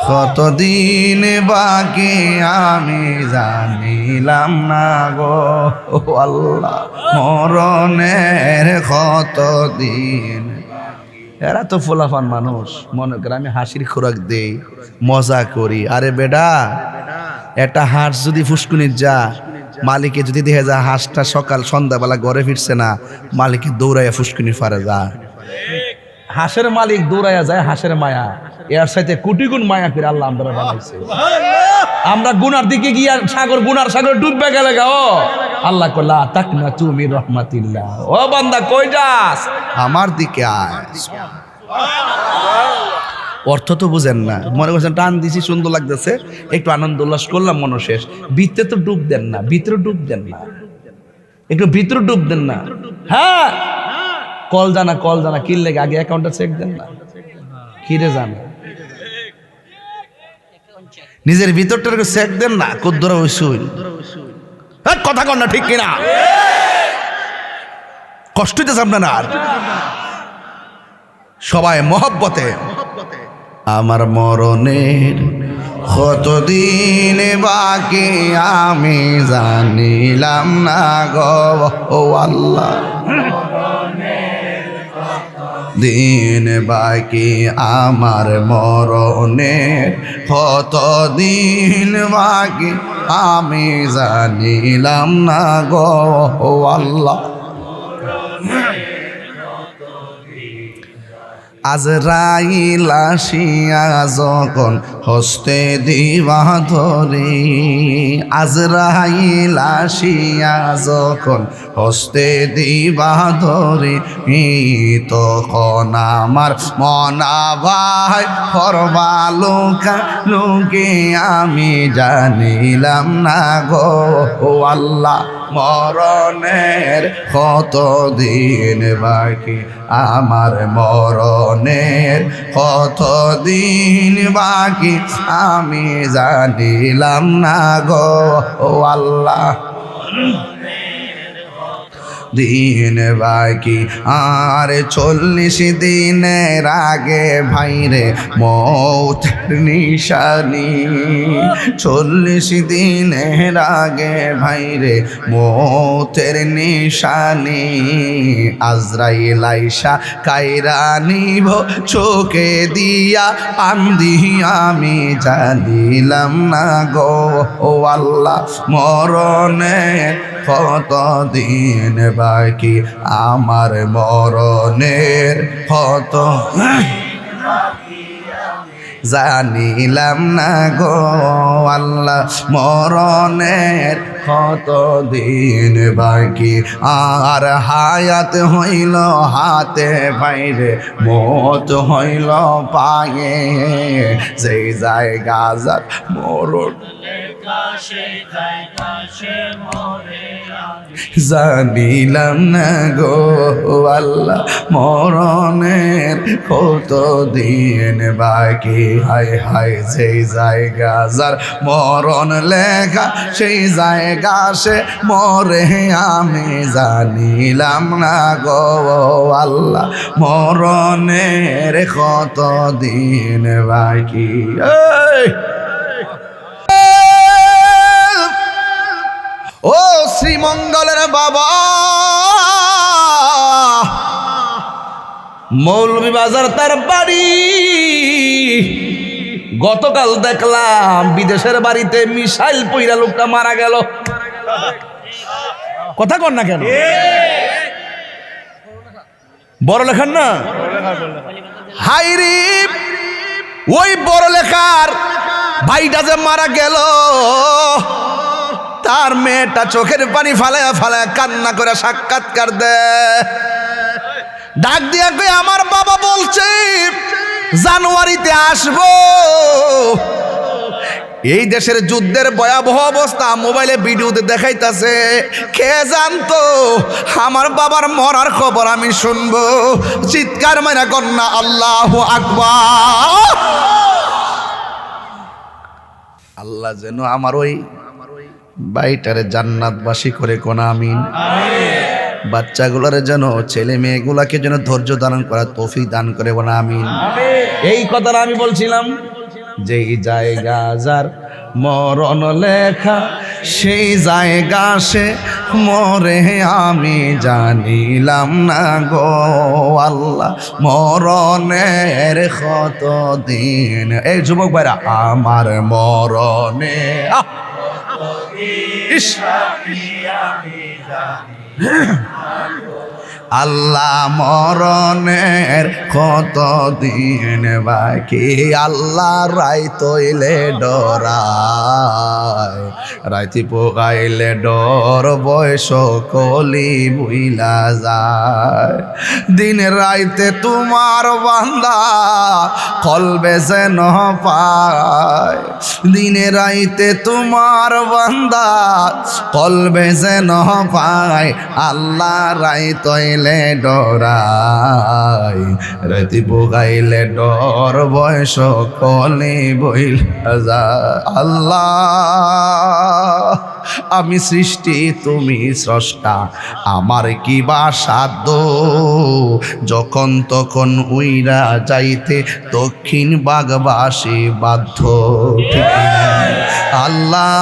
কতদিন বাকি আমি জানিলাম না গো আল্লাহ, মরণের কতদিন। এরা তো ফোলাফান মানুষ, মনে করে আমি হাসির খোরাক দেই, মজা করি। আরে বেডা, একটা হাঁস যদি ফুসকুনির যা, মালিকে যদি দেখে যা হাঁসটা সকাল সন্ধ্যাবেলা ঘরে ফিরছে না, মালিকে দৌড়াইয়া ফুসকুনি ফারে যা। হাঁসের মালিক দৌড়াইয়া যায়, হাঁসের মায়া এর সাথে কোটি গুণ মায়া করে আল্লাহ আমরা বানাইছে। আমরা গুনার দিকে গিয়া সাগর, গুনার সাগর ডুববে গেলে গাও, আল্লাহ কল্লা তাক না তুমি রহমাতিল্লাহ, ও বান্দা কই যাস, আমার দিকে আয়। অর্থ তো বুঝেন না, মনে করছেন টান দিছি সুন্দর লাগতেছে, একটু আনন্দ উল্লাস করলাম, মনে শেষ। ভিতরে তো ডুব দেন না, ভিতরে ডুব দেন না, একটু ভিতরে ডুব দেন না। হ্যাঁ কল জানা, কল জানা কি লেগে আগে অ্যাকাউন্টটা চেক দেন না, কিরে জানা নিজের ভিতরটার চেক দেন না, কদ্দরা হইসুই কথা কর না, ঠিক কিনা? কষ্ট হইতেছে আপনার আর সবাই মহব্বতে। আমার মরণের কতদিন বাকি আমি জানিলাম না গো আল্লাহ, দিন বাকি আমার মরণের কতদিন বাকি আমি জানিলাম না গো আল্লাহ। আজরাইল আসিয়া যখন হস্তে দিবা ধরে, আজরাইল আসিয়া যখন হস্তে দিবা ধরে, তখন আমার মনা ভাই করবা লোকা লোকে আমি জানিলাম না গো আল্লাহ, মরণের কতদিন বাকি আমার মরণের কতদিন বাকি আমি জানিলাম না গো ও আল্লাহ দিন বাকি আর 40 দিনের আগে ভাইরে মৌত নিশানি 40 দিনের আগে ভাইরে মৌতের নিশানি আজরাইল আইসা কাইরা নিব চোখে দিয়া আন্দি আমি জানিলাম না গো ও আল্লাহ মরণের কত দিন বাকি আমার মরণের কত জানিলাম না গো আল্লাহ মরণের কত দিন বাকি আর হায়াত হইল হাতে বাইরে মত হইল পায়ে যেই জায়গা যাক মরণ জানিলাম না গো আল্লাহ মরণের কত দিন বাকি হায় হায় যেই জায়গা যার মরণ লেখা সেই জায়গা সে মরে আমি জানিলাম না গো আল্লাহ মরণের কত দিন বাকি ও শ্রীমঙ্গলের বাবা মৌলভী বাজার তার বাড়ি গতকাল দেখলাম বিদেশের বাড়িতে মিসাইল পইরা লোকটা মারা গেল কথা কর না কেন বড় লেখার না হাইরি ওই বড় লেখার ভাইটা যে মারা গেল তার মেয়েটা চোখের পানি ফালায়া ফালায়া কান্না করে সাক্ষাৎকার দেয় ডাক দিয়া কই আমার বাবা বলছে জানুয়ারিতে আসবো এই দেশের যুদ্ধের ভয়াবহ অবস্থা মোবাইলে ভিডিওতে দেখাইতাছে কে জানতো আমার বাবার মরার খবর আমি শুনবো চিৎকার মাইরা কন্যা আল্লাহু আকবার আল্লাহ যেন আমার ওই বাইটারে জান্নাতবাসী করে কোন আমিন বাচ্চাগুলোর যেন ছেলে মেয়েগুলাকে যেন ধৈর্য ধারণ করার তৌফিক দান করে কোন আমিন এই কথাটা আমি বলছিলাম যেই জায়গা যার মরণ লেখা সেই জায়গা সে মরে আমি জানিলাম না গো আল্লাহ মরণের কত দিন এই যুবক ভাইরা আমার মরণে আল্লাহ মরণের কত দিন বাকি আল্লাহ রাই তৈলে ডরায় রাইতি পোকাইলে ডর বয়স কলি বুইলা যায় দিন রাইতে তোমার বান্দা কলবে যেন পায় দিনে রাইতে তোমার বান্দা কলবে যেন পায় আল্লাহ রাই তৈলে ডরাই রাতি পোকাইলে ডর বয়স কলি বইলা যায় আল্লাহ আমি সৃষ্টি তুমি স্রষ্টা আমার কি বা সাধ্য যখন তখন উইরা যাইতে দক্ষিণ বাগবাসী বাধ্য ঠিক না আল্লাহ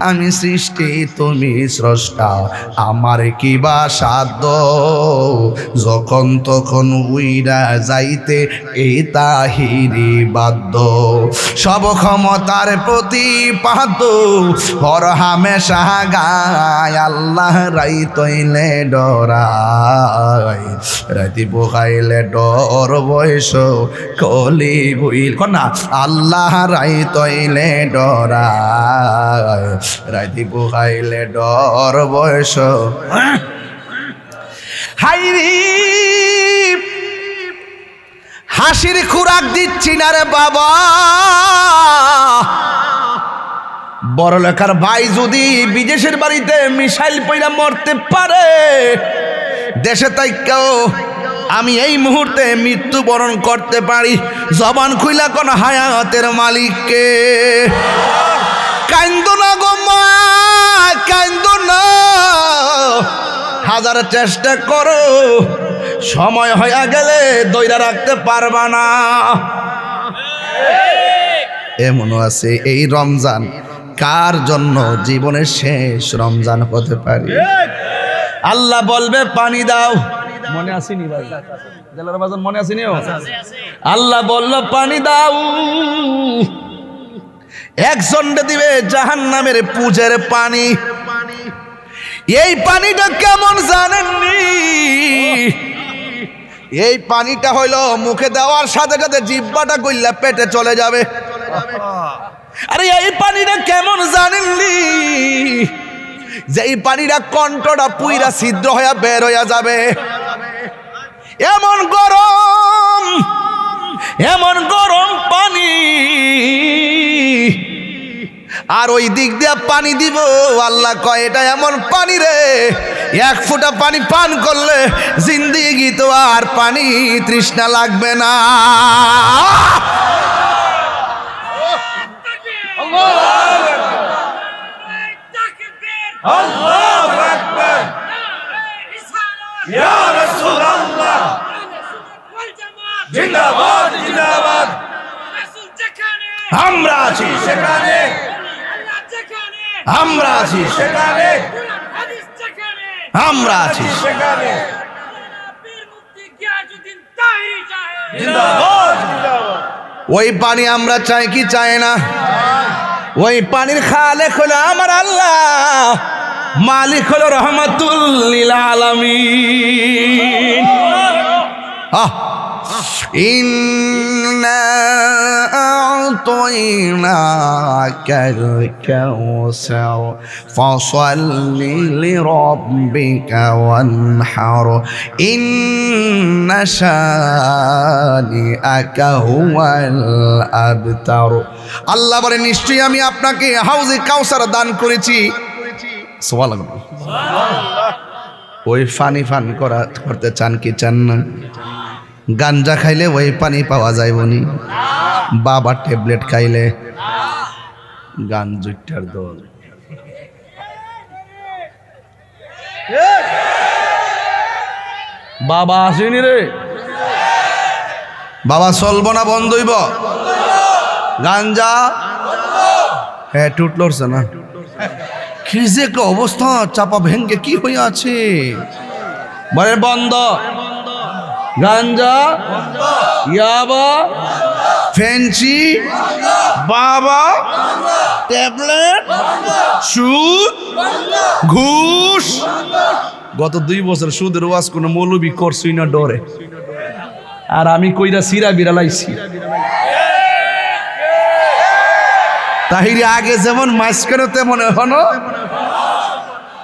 আমি সৃষ্টি তুমি স্রষ্টা আমার কি বা সাধ্য যখন তখন উইরা যাইতে এই তাহিরি বাধ্য সব ক্ষমতার প্রতিপাদ্য হর হামেশা গায় আল্লাহ রাই তৈলে ডরায় রাতি পোকাইলে ডর বয়স কলি বইল না আল্লাহ রাই তৈলে ডরায় রাতি পোকাইলে ডর বয়স হাইরি হাসির খুরাক দিচ্ছি না রে বাবা বড়লেখার ভাই যদি বিদেশের বাড়িতে মিসাইল পইরা মরতে পারে দেশে তাই কেউ আমি এই মুহূর্তে মৃত্যুবরণ করতে পারি, জবান খুইলা কোন হায়াতের মালিককে। কান্দো না গো মা, কান্দো না, হাজার চেষ্টা করো, সময় হয়ে গেলে দইরা রাখতে পারবা না। এমনও আছে এই রমজান কার জন্য জীবনের শেষ রমজান হতে পারে। আল্লাহ বলবে পানি দাও, মনে আসেনি ভাই, জেলার বাজার মনে আসেনি? আল্লাহ বলল পানি দাও, একজনকে দিবে জাহান্নামের পুজের পানি। এই পানিটা কেমন জানেননি? এই পানিটা হইল মুখে দেওয়ার সাথে সাথে জিহ্বাটা গইলা পেটে চলে যাবে। আরে এই পানিটা কেমন জানেননি? যে এই পানিটা কণ্ঠটা পুইরা ছিদ্র হইয়া বের হইয়া যাবে। এমন গরম, এমন গরম পানি। আর ওই দিক দিয়ে পানি দিব, আল্লাহ কয় এটা এমন পানি রে, এক ফোঁটা পানি পান করলে জিন্দেগি তো আর পানি তৃষ্ণা লাগবে না। আল্লাহু আকবার, ইয়া রাসূলুল্লাহ, জিন্দাবাদ জিন্দাবাদ। আমরা আছি সেখানে, আমরা আছি সেখানে, আমরা আছি সেখানে। জিন্দাবাদ জিন্দাবাদ। ওই পানি আমরা চাই কি চাই না? ওই পানির খালেক হলো আমার আল্লাহ, মালিক হলো রহমাতুল লিল আলামিন। ইন্না আ'তাইনাকাল কাউসার ফাসাল্লি লিরাব্বিকা ওয়ানহার ইন্না শানিআকা হুয়াল আবতার। আল্লাহ বলে নিশ্চয়ই আমি আপনাকে হাউজে কাউসার দান করেছি। সুবহানাল্লাহ। ওই পানি পান করতে চান কি চান না? গাঞ্জা খাইলে ওই পানি পাওয়া যায় বনি? বাবা ট্যাবলেট খাইলে গাঞ্জুটার দল। বাবা আসেনি রে, বাবা চলব না বন্ধ হইব? গাঞ্জা হ্যাঁ টুট লড়ছে না, কি যে একটা অবস্থা, চাপা ভেঙ্গে কি হয়ে আছে। বলে বন্ধ, গাঞ্জা, ইয়াবা, ফেন্সি, বাবা, ট্যাবলেট, সুদ, ঘুষ। গত 2 বছর সুদের ওয়াজ কোনো মৌলবি করছই না ডরে, আর আমি কইরা সিরা বিড়ালাইছি। তাহিরে আগে যেমন মাঝখানে তেমন এখনো,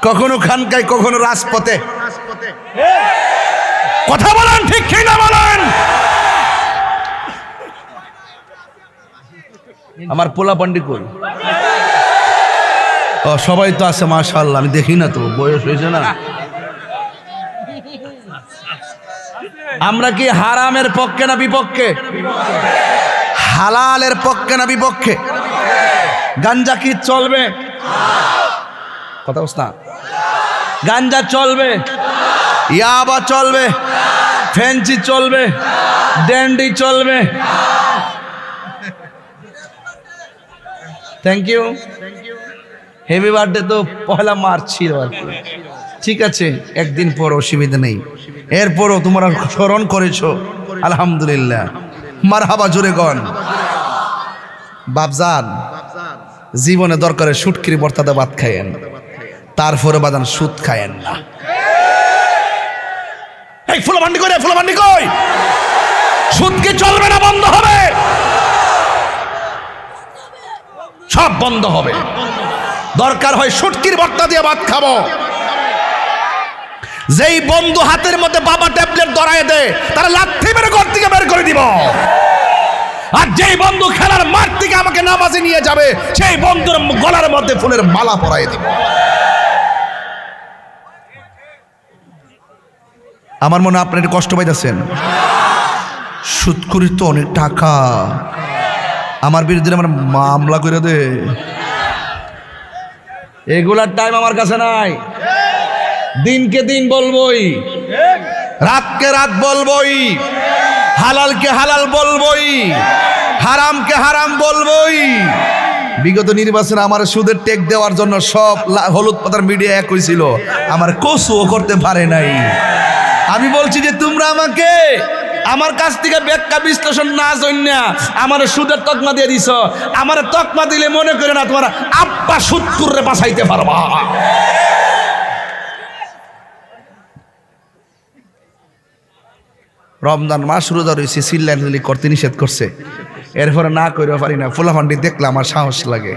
কখনো খানকায় কখনো রাজপথে। কথা বলেন ঠিক কি না বলেন? আমার পোলা পান্ডি কই? ও সবাই তো আছে মাশাআল্লাহ, আমি দেখি না তো, বয়স হয়েছে না। আমরা কি হারামের পক্ষে না বিপক্ষে? হালালের পক্ষে না বিপক্ষে? গাঞ্জা কি চলবে? কথা বলছ না? গাঞ্জা চলবে, ইয়াবা চলবে, ফেন্সি চলবে, ড্যান্ডি চলবে। Thank you. হ্যাপি বার্থডে তো 1 মার্চ ছিল আর কি। ঠিক আছে, একদিন পর অসুবিধা নেই, এরপরও তোমরা স্মরণ করেছো, আলহামদুলিল্লাহ। মারহাবা জোরে গন। বাপজান, জীবনে দরকারে সুটকিরি বর্তাতে ভাত খাইয়েন, তারপরে বাদান সুদ খায়েন না। এই ফুলবান্ডি কই রে, ফুলবান্ডি কই? সুদ কি চলবে না বন্ধ হবে? সব বন্ধ হবে। দরকার হয় সুটকির ভর্তা দিয়ে ভাত খাবো। যেই বন্ধু হাতের মধ্যে বাবা ট্যাবলেট ধরায় দেয়, তারা লাথি মেরে ঘর থেকে বের করে দিব। আর যেই বন্ধু খেলার মাঠ থেকে আমাকে নামাজে নিয়ে যাবে, সেই বন্ধুর গলার মধ্যে ফুলের মালা পরাই দিব। আমার মনে হয় আপনার একটু কষ্ট পাইতেছেন। সুদখুরির তো অনেক টাকা, আমার বিরুদ্ধে আমার মামলা করে দে, এগুলার টাইম আমার কাছে নাই। দিনকে দিন বলবই, রাতকে রাত বলবই, হালালকে হালাল বলবই, হারামকে হারাম বলবই। বিগত নির্বাচনে আমার সুদের টেক দেওয়ার জন্য সব হলুদ পাতার মিডিয়া এক হয়েছিল, আমার কসুও করতে পারে নাই। আমি বলছি যে তোমরা আমাকে আমার কাছ থেকে ব্যাখ্যা বিশ্লেষণ না জন্যা আমার সুদের তকমা দিয়ে দিছ। আমার তকমা দিলে মনে করে না তোমার আব্বা সুদ করে বাঁচাইতে পারবা। রমজান মাস রোজা রয়েছে, চিল্লানি করতে নিষেধ করছে, এরপরে না করে পারি না। ফুলাফান্ডি দেখলে আমার সাহস লাগে।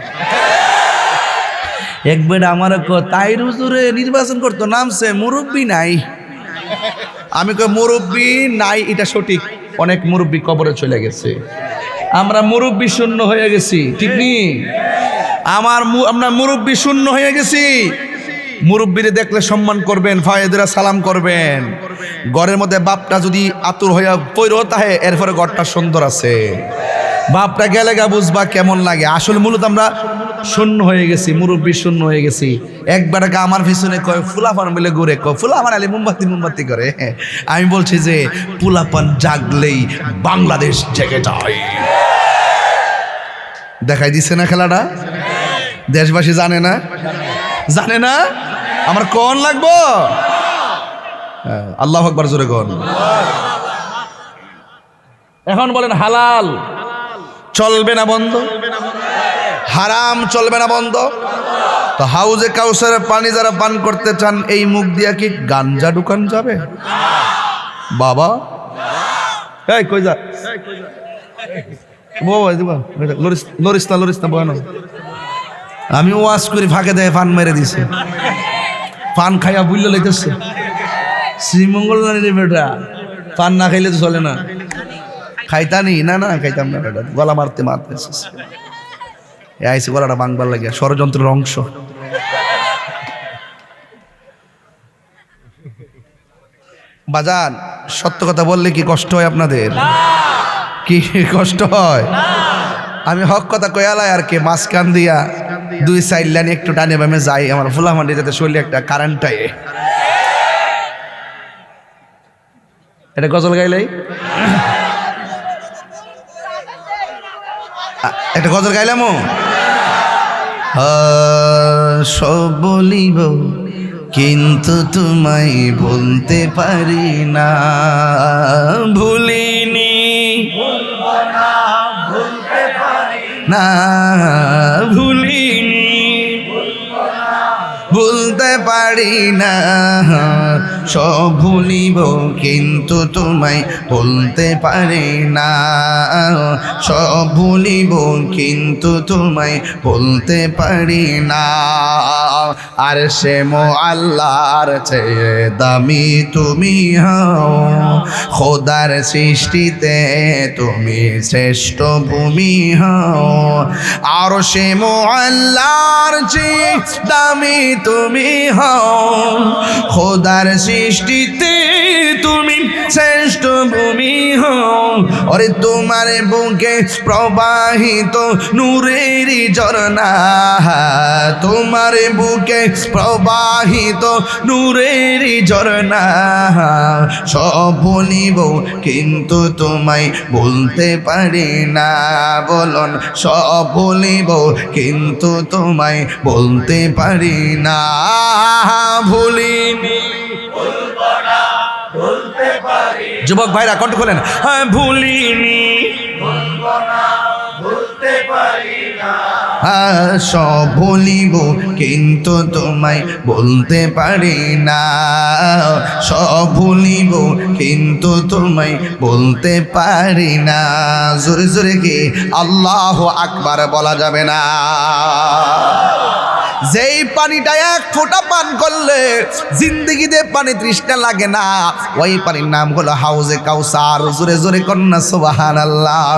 একবার আমার তাই হুজুরে নির্বাচন করতো, নামছে মুরব্বী নাই। আমি কই মুরব্বী নাই, এটা সঠিক, অনেক মুরব্বী কবরে চলে গেছে, আমরা মুরব্বী শূন্য হয়ে গেছি, ঠিক নি? আমরা মুরব্বী শূন্য হয়ে গেছি। মুরব্বীরে দেখলে সম্মান করবেন, ফায়েদরা সালাম করবেন। ঘরের মধ্যে বাপটা যদি আতুর হইয়া পৈর তাহে, এরপরে ঘরটা সুন্দর আছে। বাপটা গেলে গা বুঝবা কেমন লাগে। আসলে মূলত আমরা শূন্য হয়ে গেছি, মুরব্বী শূন্য হয়ে গেছি। একবার আমার পিছনে কয় ফুলাপান মিলে ঘুরে, কয় ফুলাপান আলী মোমবাতি করে। আমি বলছি যে ফুলাপান জাগলেই বাংলাদেশ জেগে যায়। দেখাই দিচ্ছে না খেলাটা? দেশবাসী জানে না? জানে না? আমার কোন লাগবো? আল্লাহু আকবার জোরে কোন। এখন বলেন হালাল চলবে না বন্ধ, হারাম চলবে না বন্ধ। তো হাউজে কাউসারের পানি যারা পান করতে চান, এই মুখ দিয়া কি গাঞ্জা ঢুকান যাবে? বাবা এই কই যা লরিস না বয়ানো। আমি ওয়াজ করি, ফাঁকে দেয় পান মেরে দিছে, পান খাইয়া বুঝলে লাইতেছে। শ্রীমঙ্গল বেটা পান না খাইলে তো চলে না। খাইতানি না, খাইতাম না বেটা, গলা মারতে আইসি গলাটা বাংবার লাগে, ষড়যন্ত্রের অংশ। বাজান সত্য কথা বললে কি কষ্ট হয় আপনাদের? কি কষ্ট হয়? আমি হক কথা কয়ালাই আর কি, মাঝখান দিয়া দুই সাইড লাইন একটু টানে বামে যাই, আমার ফুলামান্ডি যাতে শরীরে একটা কারেন্টটাই। এটা গজল গাইলাই, একটা গজল গাইলাম। সব বলিব কিন্তু তোমায় বলতে পারি না, ভুলিনি না, ভুলিনি ভুলতে পারি না। সব ভুলিব কিন্তু তোমায় বলতে পারি না, সব ভুলিব কিন্তু তোমায় বলতে পারি না। আর সে আল্লাহর চেয়ে দামি তুমি হও, খোদার সৃষ্টিতে তুমি শ্রেষ্ঠ ভূমি হও। আর সে আল্লাহর চেয়ে দামি তুমি হও, খোদার সৃষ্টিতে তুমি শ্রেষ্ঠ ভূমি হও। ওরে তোমার বুকে প্রবাহিত নূরের ঝরনা, তোমার বুকে প্রবাহিত নূরের ঝরনা। সব বলিব কিন্তু তোমায় বলতে পারি না, বলুন সব বলিব কিন্তু তোমায় বলতে পারি না। ভুলিনি যুবক ভাইরা কণ্ঠ খোলেন, হ্যাঁ ভুলিনি সব ভুলিব কিন্তু তোমায় বলতে পারি না, সব ভুলিব কিন্তু তোমায় বলতে পারি না। জোরে জোরে কি আল্লাহু আকবার বলা যাবে না? যেই পানিটা এক ফোঁটা পান করলে জিন্দেগিতে পানি তৃষ্ণা লাগে না, ওই পানির নাম হলো হাউজে কাউসার। জোরে জোরে কন্যা সুবহানাল্লাহ।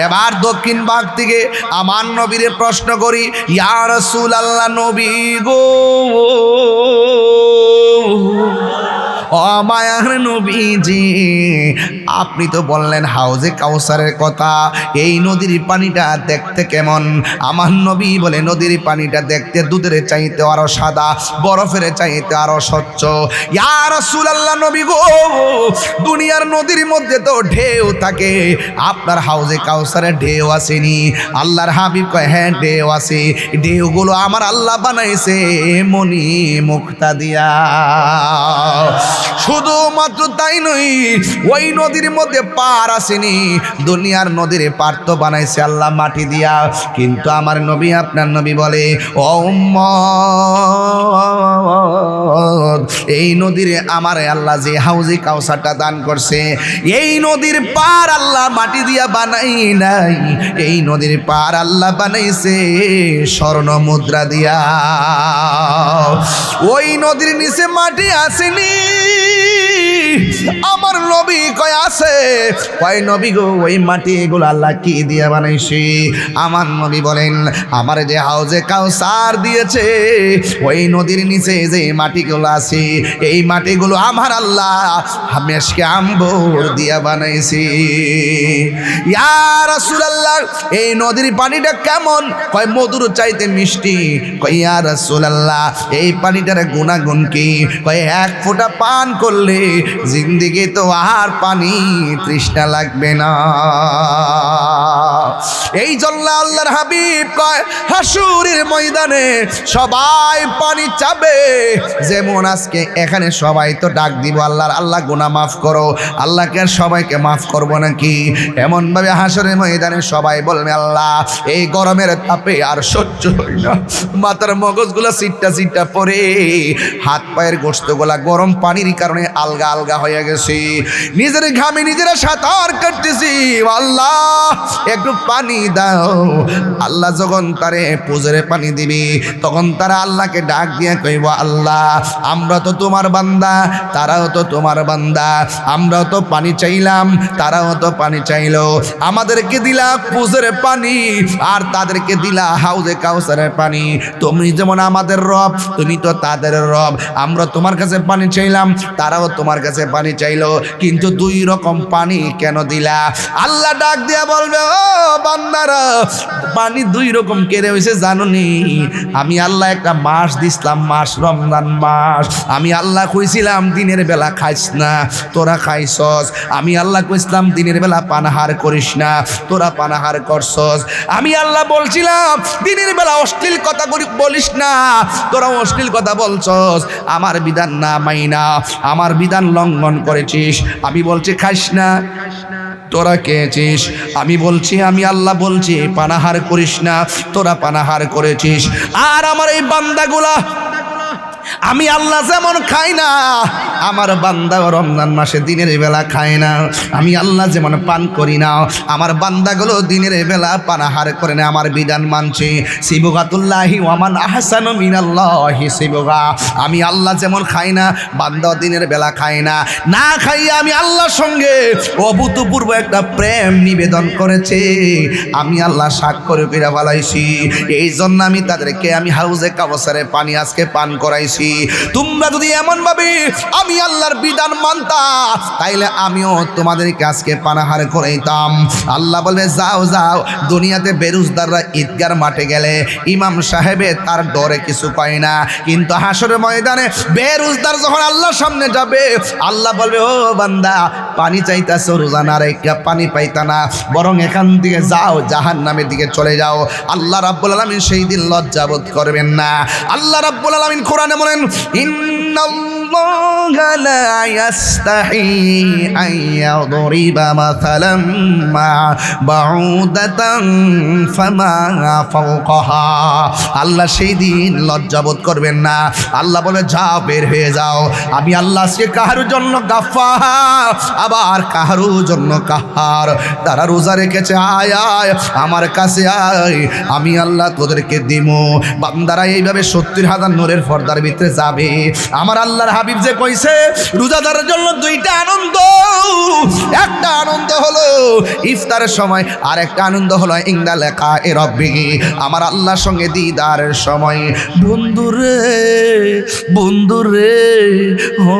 এবার দক্ষিণ ভাগ থেকে আমার নবীরে প্রশ্ন করি, ইয়া রাসূলুল্লাহ, নবী গো ও মায়ার নবীজি, আপনি তো বললেন হাউজে কাউসারের কথা, এই নদীর পানিটা দেখতে কেমন? আমার নবী বলে নদীর পানিটা দেখতে দুধের চাইতে আরো সাদা, বরফের চাইতে আরো স্বচ্ছ। ইয়া রাসূলুল্লাহ, নবী গো, দুনিয়ার নদীর মধ্যে তো ঢেউ থাকে, আপনার হাউজে কাউসারে ঢেউ আসেনি? আল্লাহর হাবিব কয় হ্যাঁ ঢেউ আছে, ঢেউগুলো আমার আল্লাহ বানাইছে মনি মুক্তা দিয়া। শুধুমাত্র তাই নই, ওই নদীর মধ্যে পার আসেনি, দুনিয়ার নদীর পার তো বানাইছে আল্লাহ মাটি দিয়া। কিন্তু আমার নবী, আপনার নবী বলে ও উম্মত, এই নদীর আমার আল্লাহ যে হাউজে কাউসারটা দান করছে, এই নদীর পার আল্লাহ মাটি দিয়া বানাই নাই, এই নদীর পার আল্লাহ বানাইছে স্বর্ণ মুদ্রা দিয়া। ওই নদীর নিচে মাটি আসেনি। আমার নবী কয় আছে, কয় নবী গো ওই মাটি এগুলো আল্লাহ কি দিয়ে বানাইছে? আমার নবী বলেন আমার যে হাউজে কাউসার দিয়েছে, ওই নদীর নিচে যে মাটিগুলো আছে, এই মাটিগুলো আমার আল্লাহ মেশকে আম্বর দিয়া বানাইছে। ইয়া রাসূলুল্লাহ, এই নদীর পানিটা কেমন? কয় মধুর চাইতে মিষ্টি। কয় ইয়া রাসূলুল্লাহ, এই পানিটার গুণাগুণ কি? কয় এক ফোঁটা পান করলে জিন্দেগি তো আর পানি তৃষ্ণা লাগবে না। এই জন্য আল্লাহর হাবিব কয় হাসুরের ময়দানে সবাই পানি চাবে। যেমন আজকে এখানে সবাই তো ডাক দিব আল্লাহর, আল্লাহ গুনাহ মাফ করো, আল্লাহকে আর সবাইকে মাফ করব নাকি? এমন ভাবে হাসরের ময়দানে সবাই বলবে আল্লাহ এই গরমের তাপে আর সহ্য হয় না, মাথার মগজগুলা সিটটা সিটটা পরে, হাত পায়ের গোশতগুলা গরম পানির কারণে আলগা আলগা হয়ে গেছে, নিজের ঘামে নিজেরা সাঁতার কাটতেছি, আল্লাহ একটু পানি দাও। আল্লাহ যখন তারে পুজোরে পানি দিবি, তখন তারা আল্লাহকে ডাক দিয়ে কইব আল্লাহ আমরা তো তোমার বান্দা, তারাও তো তোমার বান্দা, আমরাও তো পানি চাইলাম, তারাও তো পানি চাইলো, আমাদেরকে দিলা পুজোরে পানি আর তাদেরকে দিলা হাউজে কাউসারের পানি। তুমি যেমন আমাদের রব, তুমি তো তাদের রব, আমরা তোমার কাছে পানি চাইলাম, তারাও তোমার কাছে পানি চাইলো, কিন্তু দুই রকম পানি কেন দিলা? আল্লাহ ডাক দিয়া বলবে ও বান্দারা, পানি দুই রকম কেড়ে হয়েছে জানুনি? আমি আল্লাহ একটা মাস দিছিলাম, মাস রমজান মাস, আমি আল্লাহ কইছিলাম দিনের বেলা খাইস না, তোরা খাইছস। আমি আল্লাহ কইছিলাম দিনের বেলা পানাহার করিস না, তোরা পানাহার করছস। আমি আল্লাহ বলছিলাম দিনের বেলা অশ্লীল কথা বলিস না, তোরা অশ্লীল কথা বলছস। আমার বিধান না মাইনা আমার বিধান লঙ্ঘন করেছিস। আমি বলছি খাইস না, তোরা খেয়েছিস। আমি বলছি, আমি আল্লাহ বলছি পানাহার করিস না, তোরা পানাহার করেছিস। আর আমার এই বান্দাগুলা আমি আল্লাহ যেমন খাই না, আমার বান্দা রমজান মাসে দিনের বেলা খায় না। আমি আল্লাহ যেমন পান করি না, আমার বান্দাগুলো দিনের বেলা পানাহার করে না, আমার বিধান মানছে। সিবগাতুল্লাহি ওয়ামান আহসানু মিনাল্লাহি সিবগা। আমি আল্লাহ যেমন খাই না, বান্দা দিনের বেলা খায় না। না খাইয়া আমি আল্লাহর সঙ্গে অভূতপূর্ব একটা প্রেম নিবেদন করেছে, আমি আল্লাহ সাক্ষর কইরা ফেলাইছি। এই জন্য আমি তাদেরকে আমি হাউজে কাউসারে পানি আজকে পান করাইছি। তোমরা যদি এমন ভাবে আমি আল্লাহর বিধান মানতা, তাইলে আমিও তোমাদেরকে আজকে পানাহার করাইতাম। আল্লাহ বলবে যাও যাও, দুনিয়াতে বেরুজদাররা ঈদগার মাঠে গেলে ইমাম সাহেবে তার ডরে কিছু কয় না, কিন্তু হাসরের ময়দানে বেরুজদার যখন আল্লাহর সামনে যাবে, আল্লাহ বলবে ও বান্দা পানি চাইতাছো, রোজানা রেখা পানি পাইতা না, বরং এখান থেকে যাও জাহান্নামের দিকে চলে যাও। আল্লাহ রাব্বুল আলামিন সেই দিন লজ্জাবোধ করবেন না। আল্লাহ রাব্বুল আলামিন কোরআনে বলেন ইন্নাল্লাহা লা ইয়াস্তাহি আন ইয়াদরিবা মাসালাম মা বাউদাতান ফামা ফাওকাহা। আল্লাহ সেই দিন লজ্জাবোধ করবেন না। আল্লাহ বলে যাও, বের হয়ে যাও। আমি আল্লাহ আজকে কাহারুর জন্য গাফফার, আবার কাহারুর জন্য কাহার। তারা রোজা রেখেছে, আয় আয় আমার কাছে আয়, আমি আল্লাহ তোদেরকে দিমু। বান্দারা এইভাবে 70,000 নূরের পর্দার ভিতরে যাবে, আমার আল্লাহর হাবিব যে কইছে রোজাদারের জন্য দুইটা আনন্দ, একটা আনন্দ হলো ইফতারের সময়, আর একটা আনন্দ হলো ইনদা লিকায়ে রাব্বিহি, আমার আল্লাহর সঙ্গে দিদারের সময়। বন্ধুরে বন্ধুরে ও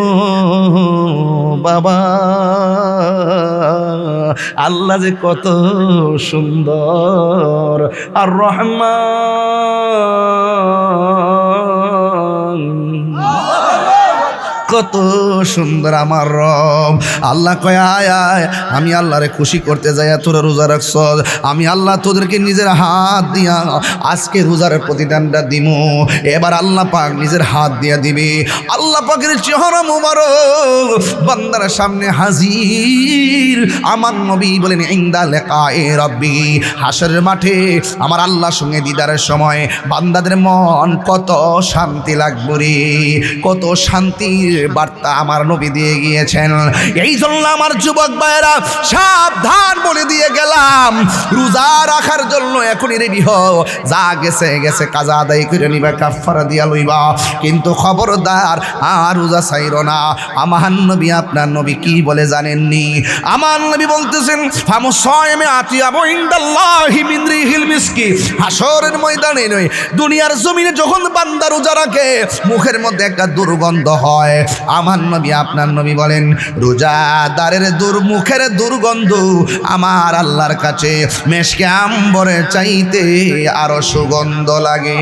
বাবা, আল্লাহ যে কত সুন্দর, আর রহমান কত সুন্দর আমার রব। আল্লাহ কয় আয় আয়, আমি আল্লাহরে খুশি করতে যাই তোরা রোজা রাখছ, আমি আল্লাহ তোদেরকে নিজের হাত দিয়া আজকে রোজার প্রতিদানটা দিমু। এবার আল্লাহ পাক নিজের হাত দিয়া দিবে, আল্লাহ পাকের চেহারা মুবারক বান্দার সামনে হাজির। আমার নবী বলেন ইনদা লিকায়ে রাব্বি, হাসরের মাঠে আমার আল্লাহর সঙ্গে দিদারের সময় বান্দাদের মন কত শান্তি লাগবে রে, কত শান্তির বার্তা আমার নবী দিয়ে গিয়েছেন। এই জন্য আমার যুবক ভাইরা সাবধান বলে দিয়ে গেলাম, রোজা রাখার জন্য এখনই রেডি হও, যা গেছে গেছে, কাজা আদায় করে নিবা, কাফারা দিয়া লইবা, কিন্তু খবরদার আর রোজা ছাইরো না। আমার নবী আপনার নবী কি বলে জানেননি? আমার নবী বলতেছেন ফামু সায়মে আতিয়াবু ইনদাল্লাহি মিন রিহিল মিসকি, হাসরের ময়দানে নয় দুনিয়ার জমিনে যখন বান্দা রোজা রাখে মুখের মধ্যে একটা দুর্গন্ধ হয়, আমার নবী আপনার নবী বলেন রোজাদারের মুখের দুর্গন্ধ আমার আল্লাহর কাছে মেশকে আম্বরের চাইতে আরো সুগন্ধ লাগে।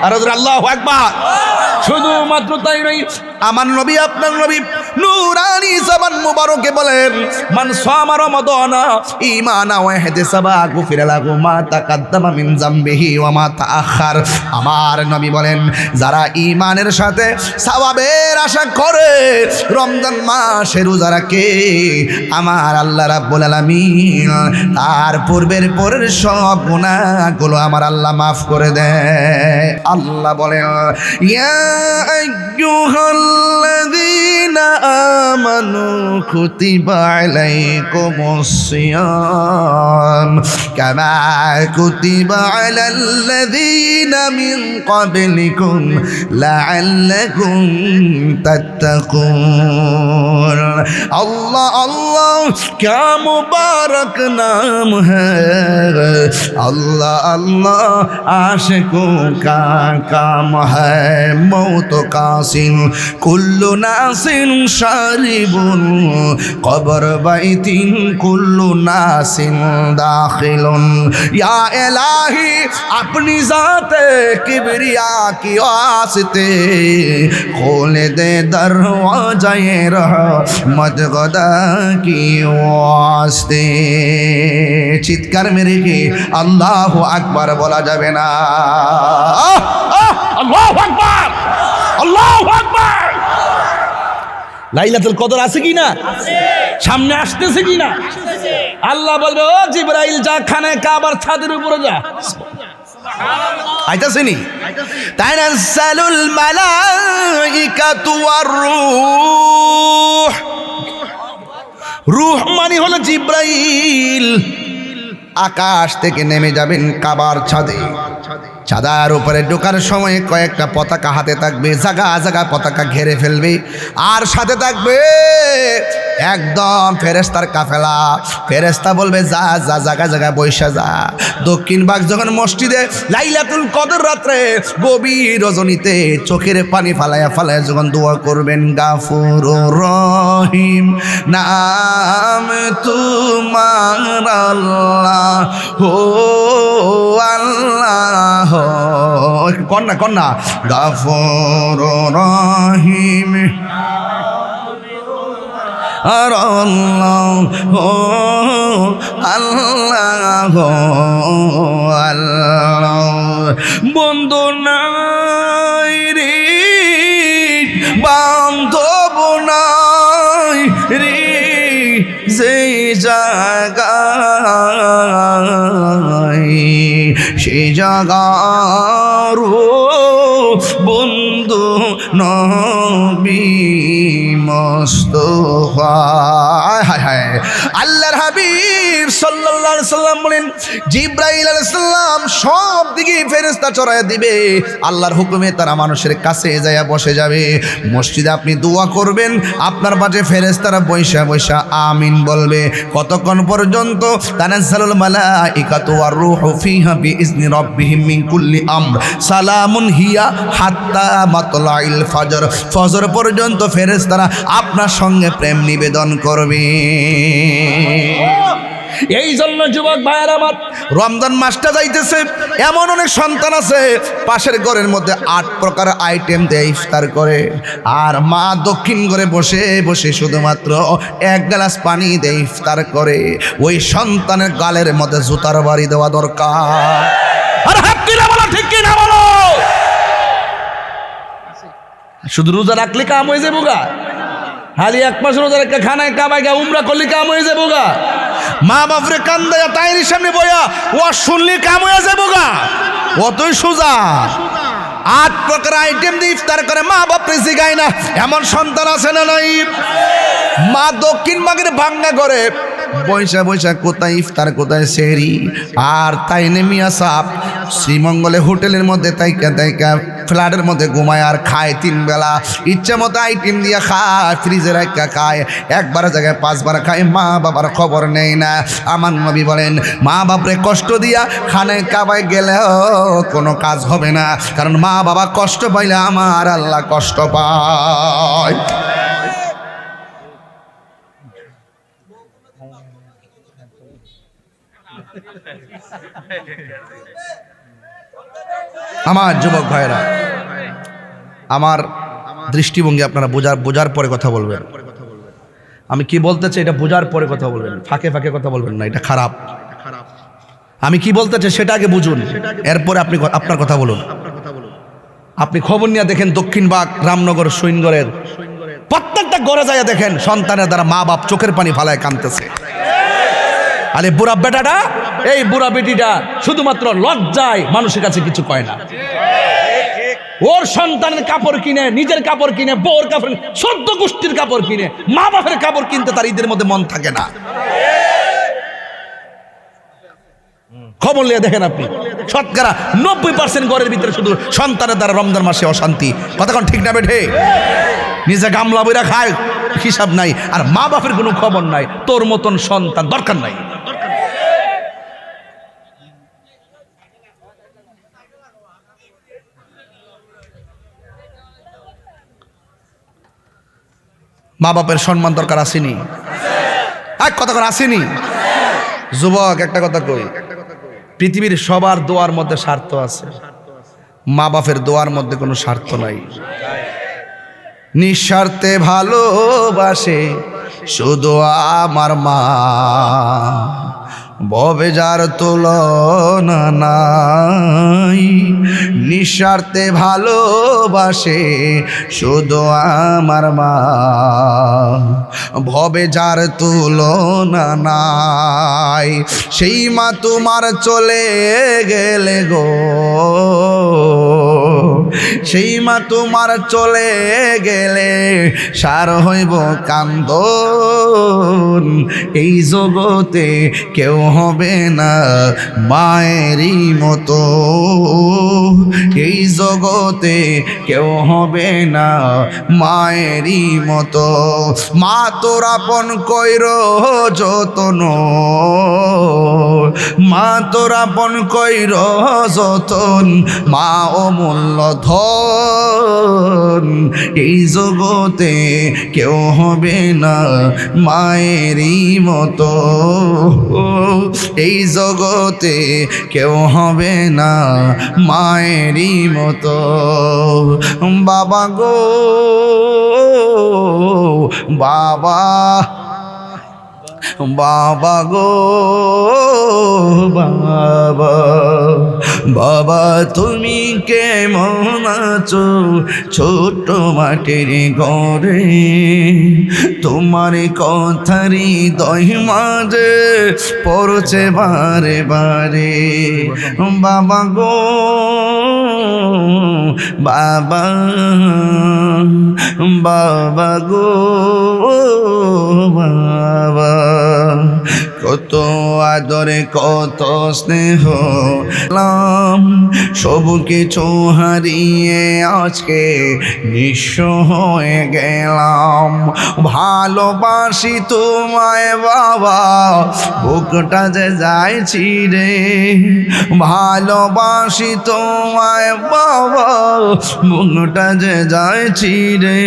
আর আল্লাহু আকবার। শুধুমাত্র তাই নয়, আমার নবী আপনার নবী নূরানি জবান মুবারকে বলেন মান সামা রমাদানা ঈমানা ওয়া ইহতিসাবা গুফিরা লাহু মা তাকাদ্দামা মিন যামবিহি ওয়া মা তাআখার। আমার নবী বলেন যারা ঈমানের সাথে সওয়াবের আশা করে রমজান মাসে রোজা রাখে, আমার আল্লাহ রাব্বুল আলামিন তার পূর্বের পরের সব গুনাহগুলো আমার আল্লাহ মাফ করে দেয়। আল্লাহ বলেন ইয়া আইয়ুহাল্লাযীনা আমানু কুতিবা আলাইকুমুস সিয়াম কামা কুতিবা আলাল্লাযীনা মিন ক্বাবলিকুম লাআল্লাকুম তাত্তাকুন। আল্লাহ আল্লাহ क्या मुबारक नाम है, अल्लाह अल्लाह आशिकों का काम है, मौत कासिन कुल्लु नासिन शारिबुन कब्र बैतिन कुल्लु नासिन दाखिलुन। या इलाही अपनी ज़ाते किबरिया की वास्ते खोल दे दरवाज़े रहमत खुदा की वास्ते। চিৎকার মেরে কি আল্লাহু আকবার বলা যাবে না? আল্লাহু আকবার, আল্লাহু আকবার। লাইলাতুল কদর আছে কি না? সামনে আসতেছে কি না? আল্লাহ বলবে ও জিবরাইল যা খানে কাবার ছাদের উপরে যা, আইতাছেনি তানাজ্জালুল মালাইকাতু ওয়ার রূহ। রূহ মানে হলো জিবরাইল, আকাশ থেকে নেমে যাবেন কাবার ছাদে। ছাদার উপরে ঢোকার সময় কয়েকটা পতাকা হাতে থাকবে, জায়গা জায়গা পতাকা ঘেরে ফেলবে, আর সাথে থাকবে একদম ফেরেশতার কাফেলা। ফেরেশতা বলবে যা যা জায়গা জায়গা বৈশা যা। দক্ষিণ ভাগ যখন মসজিদে লাইলাতুল কদর রাত্রে গভীর রজনীতে চোখের পানি ফালায়া ফালায়া যখন দোয়া করবেন গাফুরুর রহিম নাম তোমার আল্লাহ হো আল্লাহ, কন্যা কন্যা গাফুরুর রহিম আর আল্লাহ আল্লাহ আল্লাহ। বন্ধু নাই রে বান্ধব নাই রে সেই জায়গায়, সেই জায়গার বন্ধু নবী মুস্তাফা। হায় হায়, আল্লাহর হাবিব সাল্লাল্লাহু আলাইহি সাল্লাম বলেন জিবরাইল আলাইহিস সালাম সব দিকে ফেরেশতা চড়ায় দিবে, আল্লাহর হুকুমে তারা মানুষের কাছে যায়া বসে যাবে। মসজিদে আপনি দোয়া করবেন, আপনার পাশে ফেরেশতারা বৈশা বৈশা আমিন বলবে। কতক্ষণ পর্যন্ত? তানাজ্জালুল মালাইকাতু ওয়ার রূহু ফিহা বিইজনি রাব্বিহিম মিন কুল্লি আমর সালামুন হিয়া হাত্তা মাতলাইল ফজর। ফজর পর্যন্ত ফেরেশতারা আপনার সঙ্গে প্রেম নিবেদন করবে। এই জন্য যুবক ভাইয়ের আমার, রমজান মাসটা যাইতেছে, এমন অনেক সন্তান আছে পাশের ঘরের মধ্যে 8 প্রকার আইটেম দিয়ে ইফতার করে, আর মা দক্ষিণ ঘরে বসে বসে শুধুমাত্র 1 গ্লাস পানি দিয়ে ইফতার করে। ওই সন্তানের গালের মধ্যে জুতার বাড়ি দেওয়া দরকার। আর হাত কিনা বলো, ঠিক কিনা বলো? শুধু রোজা রাখলে কাম হয়ে যাবো গা? হালি 1 মাস রোজা রেখে খানায় কামাই গা উমরা করলে কাম হয়ে যাবো গা? মা বাপরে কান্দায়া তাইরি সামনে বইয়া ও শুনলি কাম হয়ে যাবো গা? অতই সোজা। 8 প্রকার আইটেম দিয়ে ইফতার করে, মা বাপরে জিগায় না। এমন সন্তান আছে না নাই? মা দক্ষিণ ভাগের ভাঙ্গা করে বৈশা বৈশা কোথায় ইফতার কোথায় সেহরি, আর তাই নেমিয়া সাপ শ্রীমঙ্গলে হোটেলের মধ্যে তাইকা তাইকা ফ্ল্যাটের মধ্যে ঘুমায় আর খায় 3 বেলা। ইচ্ছা মতো আইটেম দিয়ে খায়, ফ্রিজে রাখা খায়, 1 বার জায়গায় 5 বার খায়, মা বাবার খবর নেই না। আমার নবী বলেন, মা বাপরে কষ্ট দিয়া খানায় কাবায় গেলেও কোনো কাজ হবে না, কারণ মা বাবা কষ্ট পাইলে আমার আল্লাহ কষ্ট পায়। আমার যুবক ভাইরা, আমার দৃষ্টিভঙ্গি আপনারা বোঝার পরে কথা বলবেন। আমি কি বলতে চাই এটা বোঝার পরে কথা বলবেন, ফাঁকে ফাঁকে কথা বলবেন না, এটা খারাপ। আমি কি বলতে চাই সেটা আগে বুঝুন, এরপরে আপনি আপনার কথা বলুন। আপনি খবর নিয়ে দেখেন দক্ষিণবাগ, রামনগর, সৈনগরের প্রত্যেকটা ঘরে যায় দেখেন সন্তানের দ্বারা মা বাপ চোখের পানি ফালায় কাঁদতেছে। আরে বুড়া বেটাটা, এই বুড়া বেটিটা শুধুমাত্র লজ্জায় মানুষের কাছে কিছু কয় না। ওর সন্তানের কাপড় কিনে, নিজের কাপড় কিনে, বউর কাপড়, 14 গোষ্ঠীর কাপড় কিনে, মা বাপের কাপড় কিনতে তার ঈদের মধ্যে মন থাকে না। খবর নিয়ে দেখেন আপনি, শতকরা 90% ঘরের ভিতরে শুধু সন্তানের দ্বারা রমজান মাসে অশান্তি। কতক্ষণ ঠিক না বেঠে? নিজে গামলা বইরা খায়, হিসাব নাই, আর মা বাপের কোনো খবর নাই। তোর মতন সন্তান দরকার নাই। মা বাপের সম্মান দরকার আসেনি? এক কথা করে আসেনি? যুবক একটা কথা কই, পৃথিবীর সবার দোয়ার মধ্যে স্বার্থ আছে, মা বাপের দোয়ার মধ্যে কোনো স্বার্থ নাই। নিঃস্বার্থে ভালোবাসে শুধু আমার মা, ভবে যার তুলনা নাই। নিঃস্বার্থে ভালোবাসে শুধু আমার মা, ভবে যার তুলনা নাই। সেই মা তোমার চলে গেলে গো, সেই মা তোমার চলে গেলে সার হইব কান্দন। এই জগতে কেউ হবে না মায়েরই মতো, এই জগতে কেউ হবে না মায়েরই মতো। মা তোর আপন কইর যতন, মা তোর আপন কইর যতন, মা অমূল্য ধন। এই জগতে কেউ হবে না মায়েরই মতো, এই জগতে কেউ হবে না মায়েরই মতো। বাবা গো বাবা, বাবা গো বাবা, বাবা তুমি কেমন আছো ছোট মাটির ঘরে? তোমার কথারই দহি মাঝে পড়ছে বারে বারে। বাবা গো বাবা, বাবা গো বাবা, কত আদরে কত স্নেহ সব কিছু হারিয়ে আজকে নিঃস্ব হয়ে গেলাম। ভালোবাসি তোমায় বাবা, বুকটা যে যায় ছিঁড়ে। ভালোবাসি তোমায় বাবা, বুকটা যে যায় ছিঁড়ে।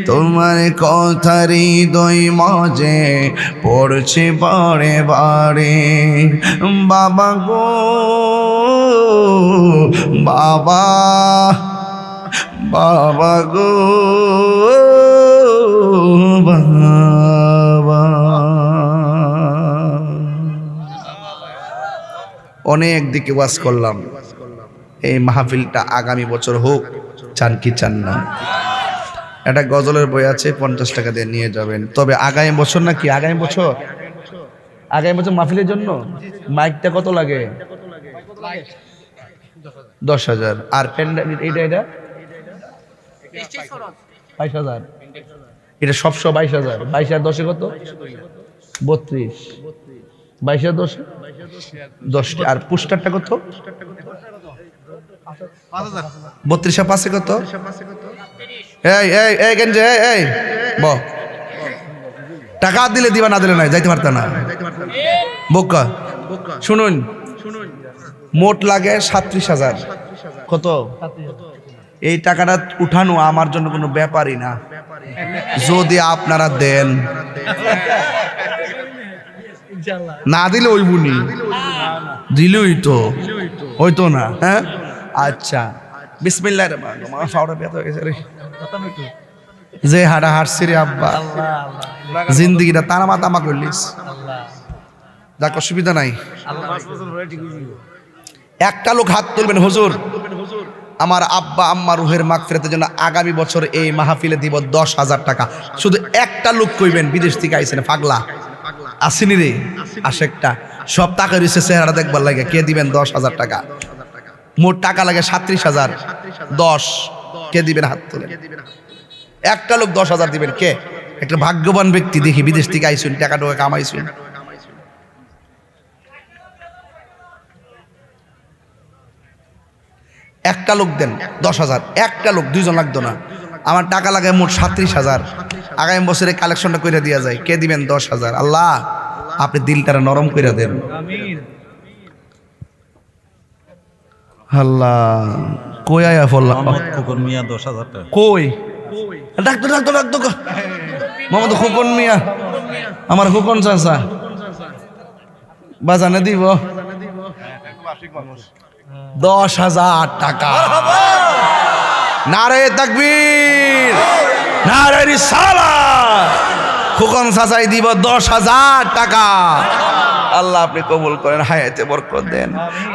তোমার কথা হৃদয় মাঝে পড়ছে বারে বারে। বাবা গো বাবা, বাবা গো বাবা। অনেক দিকে ওয়াজ করলাম, এই মাহফিলটা আগামী বছর হোক, চান কি চান না? একটা গজলের বই আছে, 50 টাকা দিয়ে নিয়ে যাবেন। তবে আগামী বছর নাকি আগামী বছর মাহফিলের জন্য মাইকটা কত লাগে? 10,000। আর এটা 22,000। এটা সব 22,000। 22 আর 10 কত? 32। 22 আর 10 10। আর পোস্টারটা কত? 32 আর 5 কত? এই এই এই গেঞ্জে এই ব টাকা দিলে দিবা, না দিলে নাই, যাইতে পারতা না বোকা। শুনুন, মোট লাগে 37,000। কত? এই টাকাটা উঠানো আমার জন্য কোনো ব্যাপারই না, যদি আপনারা দেন। না দিলে ওই বুনি, দিলেই তো হইতো না। হ্যাঁ আচ্ছা, বিসমিল্লাহির রহমানির রহিম। আমার ফাওড়া ব্যথা হয়ে গেছে রে, যে হাঁটা হাঁটছি রে আব্বা, জিন্দিগিটা তামা তামা করলিস। যাক, অসুবিধা নাই। একটা লোক হাত তুলবেন, হুজুর আমার আব্বা আম্মা রুহের মাগফিরাতের জন্য আগামী বছর এই মাহফিলে দিব 10,000 টাকা। শুধু একটা লোক কইবেন, বিদেশ থেকে আইছেন, পাগলা আসেনি রে, আশেকটা সব টাকা রয়েছে চেহারা দেখবার লাগে। কে দিবেন 10,000 টাকা? মোট টাকা লাগে 37,000। 10 কে দিবেন? হাত তুলেন। একটা লোক 10,000 দিবেন। কে? একটা ভাগ্যবান ব্যক্তি দেখি, বিদেশ থেকে আইসুন, টাকা টাকা কামাইছুন। একটা লোক দেন 10,000। একটা লোক, 2 জন লাগতো না। আমার টাকা লাগে মোট 37,000। আগামী বছরে কালেকশনটা করে দেওয়া যায়। কে দিবেন 10,000? আল্লাহ আপনি দিলটারে নরম করে দেন। আল্লাহ কই আয়া ফল্লা খোকন মিয়া 10,000 টাকা। কই? Doctor doctor doctor Mohammad Khokon Mia, আমার খোকন চাচা বাজানে দিব 10,000 টাকা। নারে তাকবীর, নারে রিসালাত। খোকন চাচাই দিব 10,000 টাকা। আল্লাহ আপনি কবুল করেন, হায়াতে বরকত দেন।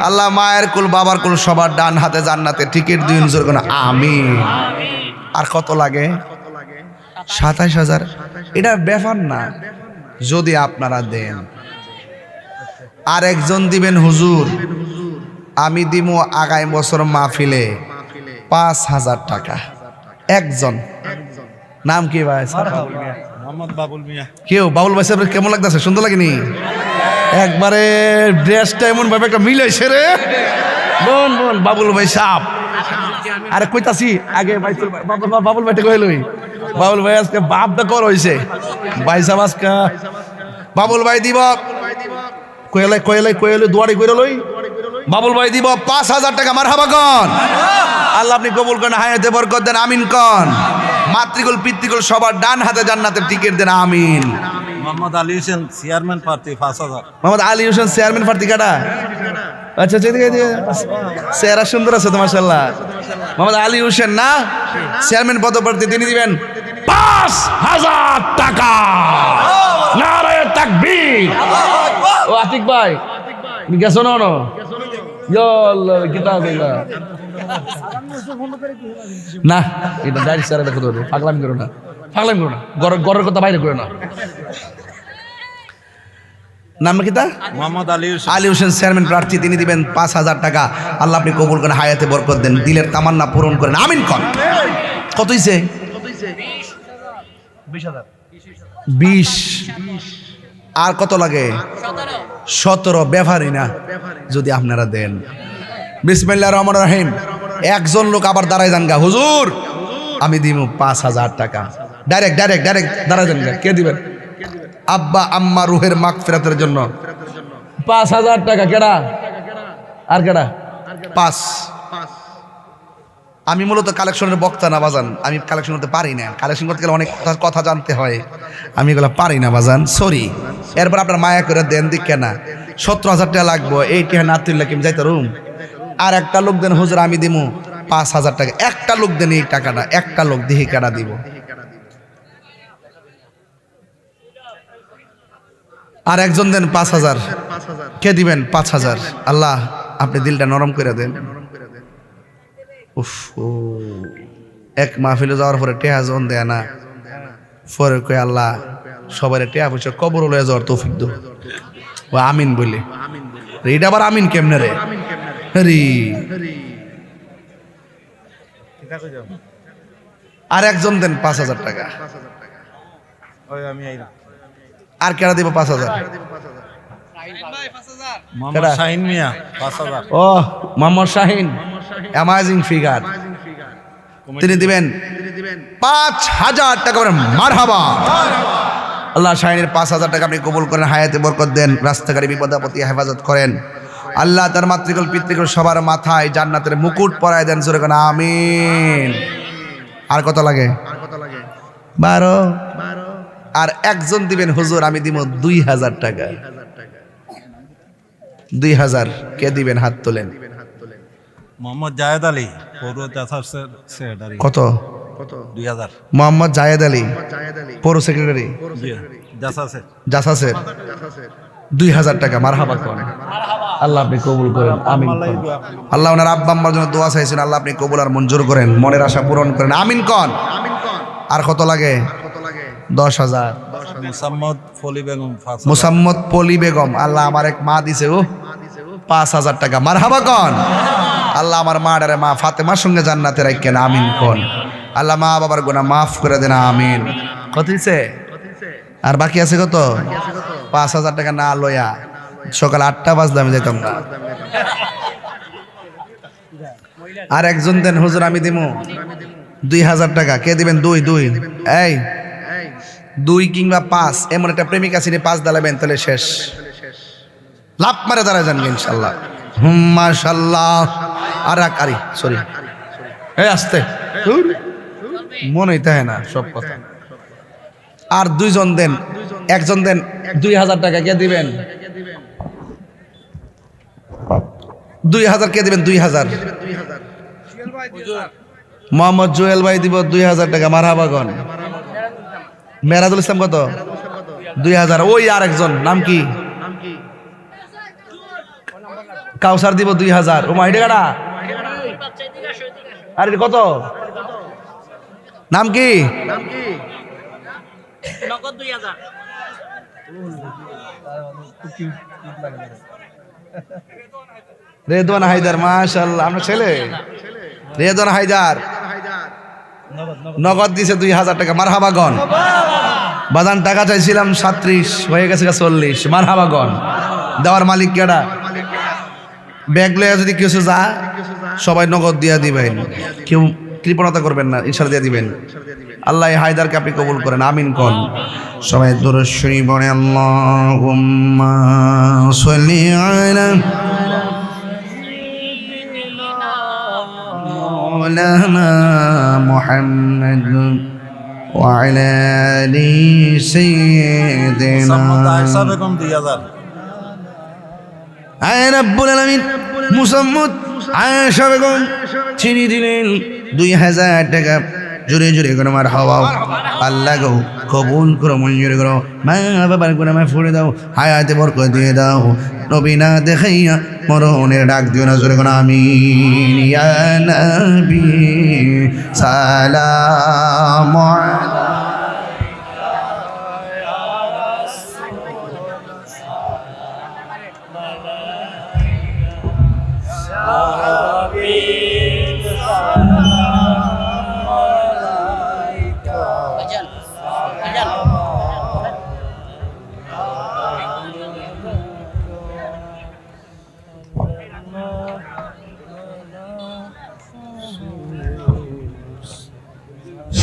আল্লাহ মায়ের কুল বাবার কুল সবার ডান হাতে জান্নাতে টিকিট দিন, জোর করে আমিন। আর কত লাগে? 27,000। এটা ব্যাপার না, যদি আপনারা দেন। আর একজন দিবেন, হুজুর আমি দিব আগামী বছর মাহফিলে 5,000 টাকা। একজন। নাম কি ভাই? মোহাম্মদ বাবুল মিয়া। কেউ বাবুল ভাই সাহেব কেমন লাগতেছে? সুন্দর লাগেনি? একবারে ড্রেসটা এমন ভাবে একটা মিলাইছে রে। বোন বোন বাবুল ভাই সাপ। আরে কইতাছি আগে ভাই, বাবুল ভাইটা কইল, বাবুল ভাই আজকে বাপ দা কর হইছে ভাই সাহেব আজকে। বাবুল ভাই দিব কইলে কইলে কইলে দুয়ারি কইরা লই। বাবুল ভাই দিব 5,000 টাকা। মারহাবা কন। আল্লাহ আপনি কবুল করেন, হায়াতে বরকত দেন, আমিন কন। মাতৃকুল পিতৃকুল সবার ডান হাতে জান্নাতের টিকিট দেন, আমিন। মোহাম্মদ আলী হোসেন চেয়ারম্যান প্রার্থী 5,000। মোহাম্মদ আলী হোসেন চেয়ারম্যান প্রার্থী কাটা? আচ্ছা চেহারা সুন্দর আছে তো মাশাআল্লাহ। মোহাম্মদ আলী হোসেন না চেয়ারম্যান পদপ্রার্থী, তিনি দিবেন 5,000 টাকা। নারে তাকবীর। ও আতিক ভাই তুমি গেছো না? না এটা ডাইরেক্ট স্যার দেখো, পাগলামি করো না, পাগলামি করো না, ঘরের কথা বাইরে করো না। নাম কি তা? মোহাম্মদ আলী হোসেন চেয়ারম্যান প্রার্থী, তিনি দিবেন 5,000 টাকা। আল্লাহ আপনি কবুল করেন, হায়াতে বরকত দেন, দিলের তামান্না পূরণ করেন, আমিন কন। কত হইছে? 20। আর কত লাগে? 17। ব্যবহারই না, যদি আপনারা দেন। বিসমিল্লাহির রহমানির রহিম। একজন লোক আবার দাঁড়ায় যান গা, হুজুর আমি দিব 5,000 টাকা। ডাইরেক্ট দাঁড়ায় যান গা। কে দিবেন? আব্বা আম্মা রুহের মাগফিরাতের জন্য 5,000 টাকা। কেডা? আর কেডা? 5। আমি মূলত কালেকশনের বক্তা না বাজান, আমি কালেকশন করতে পারি না। কালেকশন করতে গেলে অনেক কথা জানতে হয়, আমি এগুলো পারি না বাজান, সরি। এরপর আপনার মায়া করে দেন দিক কেনা 17,000 টাকা লাগবো, এই কে না তুললে কি যাইতে রুম। আর একটা লোক দেন, হুজুর আমি দিব 5,000 টাকা। একটা লোক দেন এই টাকাটা, একটা লোক দিহি কেনা দিব। আর একজন দেন 5,000। কে দিবেন? 5,000। আল্লাহ আপনি দিলটা নরম করে দেন। উফ, ও এক মাহফিলে যাওয়ার পরে টেহা জন দেয় না, পরে কই আল্লাহ সবাই টেহা পয়সা কবর লয়ে যাওয়ার তৌফিক দো। ও আমিন বলে এটা আবার আমিন কেমনে রে? আর একজন দেন 5,000 টাকা। আর কেডা দিব 5,000? মোহাম্মদ শাহিন মিয়া 5,000। ও মোহাম্মদ শাহিন, অ্যামাজিং ফিগার, তিনি দিবেন 5,000 টাকা। মারহাবা। আল্লাহ শাহিনের 5,000 টাকা আপনি কবুল করেন, হায়াতে বরকত দেন, রাস্তাঘাটে বিপদাপতি হেফাজত করেন। আল্লাহ তার মাতৃকুল পিতৃকুল সবার মাথায় জান্নাতের মুকুট পরায় দেন, জোরে কোন আমিন। আর কত লাগে? 12। আর একজন দিবেন, হুজুর আমি দিব 2,000 টাকা। 2,000 কে দিবেন? হাত তোলেন। মোহাম্মদ জায়েদ আলী পৌর জাসার সেক্রেটারি। কত? 2,000। মোহাম্মদ জায়েদ আলী পৌর সেক্রেটারি জাসাসের 2,000 টাকা। মারহাবা কোন। আল্লাহ আপনি কবুল করেন, আমিন। আল্লাহ ওনার আব্বা আম্মার জন্য দোয়া চাইছেন, আল্লাহ আপনি কবুল আর মঞ্জুর করেন, মনের আশা পূরণ করেন, আমিন কোন। আর কত লাগে? 10,000। মুসাম্মদ ফলি বেগম 5,000। মুসাম্মদ পলি বেগম, আল্লাহ আমার এক মা দিছে ও 5,000 টাকা। মারহাবা কোন। আল্লাহ আমার মাডারে মা ফাতেমার সঙ্গে জান্নাতে রাখেন, আমিন কোন। আল্লাহ মা বাবার গুনাহ মাফ করে দেন, আমিন। কত দিছে? আর বাকি আছে কত? 5,000 টাকা না লয়া সকাল 8টা বাজলে আমি যাইতাম না। আর একজন দেন, হুজুর আমি দিব 2,000 টাকা। কে দিবেন? 2 এই 2 কিংবা 5। এমন একটা প্রেমিক আছে 5 দাঁড়াবেন, তাহলে শেষ। লাভ মারে দাঁড়ায় যান ইনশাল্লাহ। মাশাল্লাহ। আর আরে সরি, এই আসতে মনেই তাই না সব কথা। আর 2 জন দেন, একজন দেন 2,000 টাকা। কে দিবেন? 2,000। কে দিবেন? 2,000। মোহাম্মদ জুয়েল ভাই দিব 2,000 টাকা। মারহাবা গন। মেরাদুল ইসলাম কত? 2,000। ওই আর একজন নাম কি? কাউসার দিব 2,000। ও মাইডে গাড়া। আর কত? নাম কি? নগদ 2,000। রেদওয়ান হায়দার, মাশাআল্লাহ আপনার ছেলে রেদওয়ান হায়দার নগদ দিছে 2,000 টাকা। মারহাবা গন। বাজান টাকা চাইছিলাম 37, হয়ে গেছে 40। মারহাবা গন। দেওয়ার মালিক কেডা? ব্যাগ লয়ে যদি কিছু যা সবাই নগদ দিয়া দিবেন, কেউ কৃপণতা করবেন না, ইনশাআল্লাহ দিয়া দিবেন। আল্লাহ হায়দারকে আপনি কবুল করেন, আমিন কোন। সবাই দুরূদ শরীফ পড়ে আল্লাহুম্মা সাল্লি আলা মাওলানা মুহাম্মদ ওয়া আলা আলি সাইয়্যিদিনা মুসাম্মদ আয়েশা বেগম 2,000। আয় রাব্বুল আলামিন, মুসাম্মদ আয়েশা বেগম চিনি দিলেন 2,000 টাকা। জোরে জোরে করে মারহাবা। আল্লাহ গো কবুল করো, মঞ্জুর করো, মা বাবার গুনাহ মাফ করে দাও, হায়াতে বরকত দিয়ে দাও। নবী না দেখাইয়া মরণের ডাক দিও না, জোরে করে আমিন। ইয়া নবী সালাম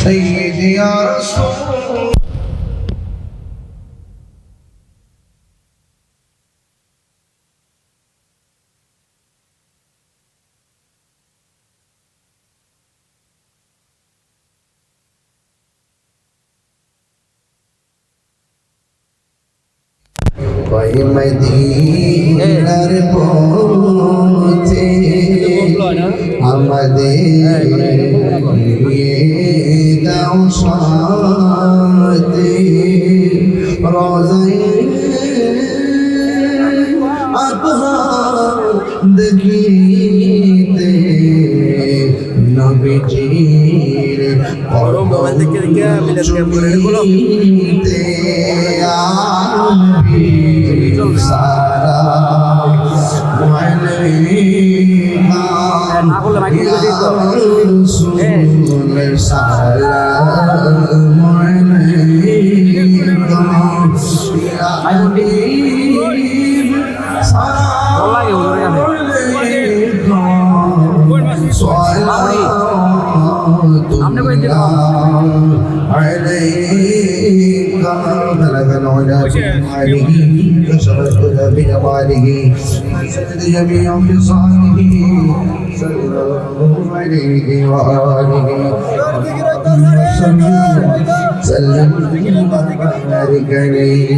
سيدي يا رسول ওই মদিনার পথে আমাদের নিয়ে যাও সাথে রোজায় আতহার দেখিতে নবীজির মোবাইল দেখে দেখে মিলাদ ক্যাম্প করে এগুলো না করলে মাইক हमने कोई جميع خصاله صلى الله عليه وآله وسلم وبارك عليه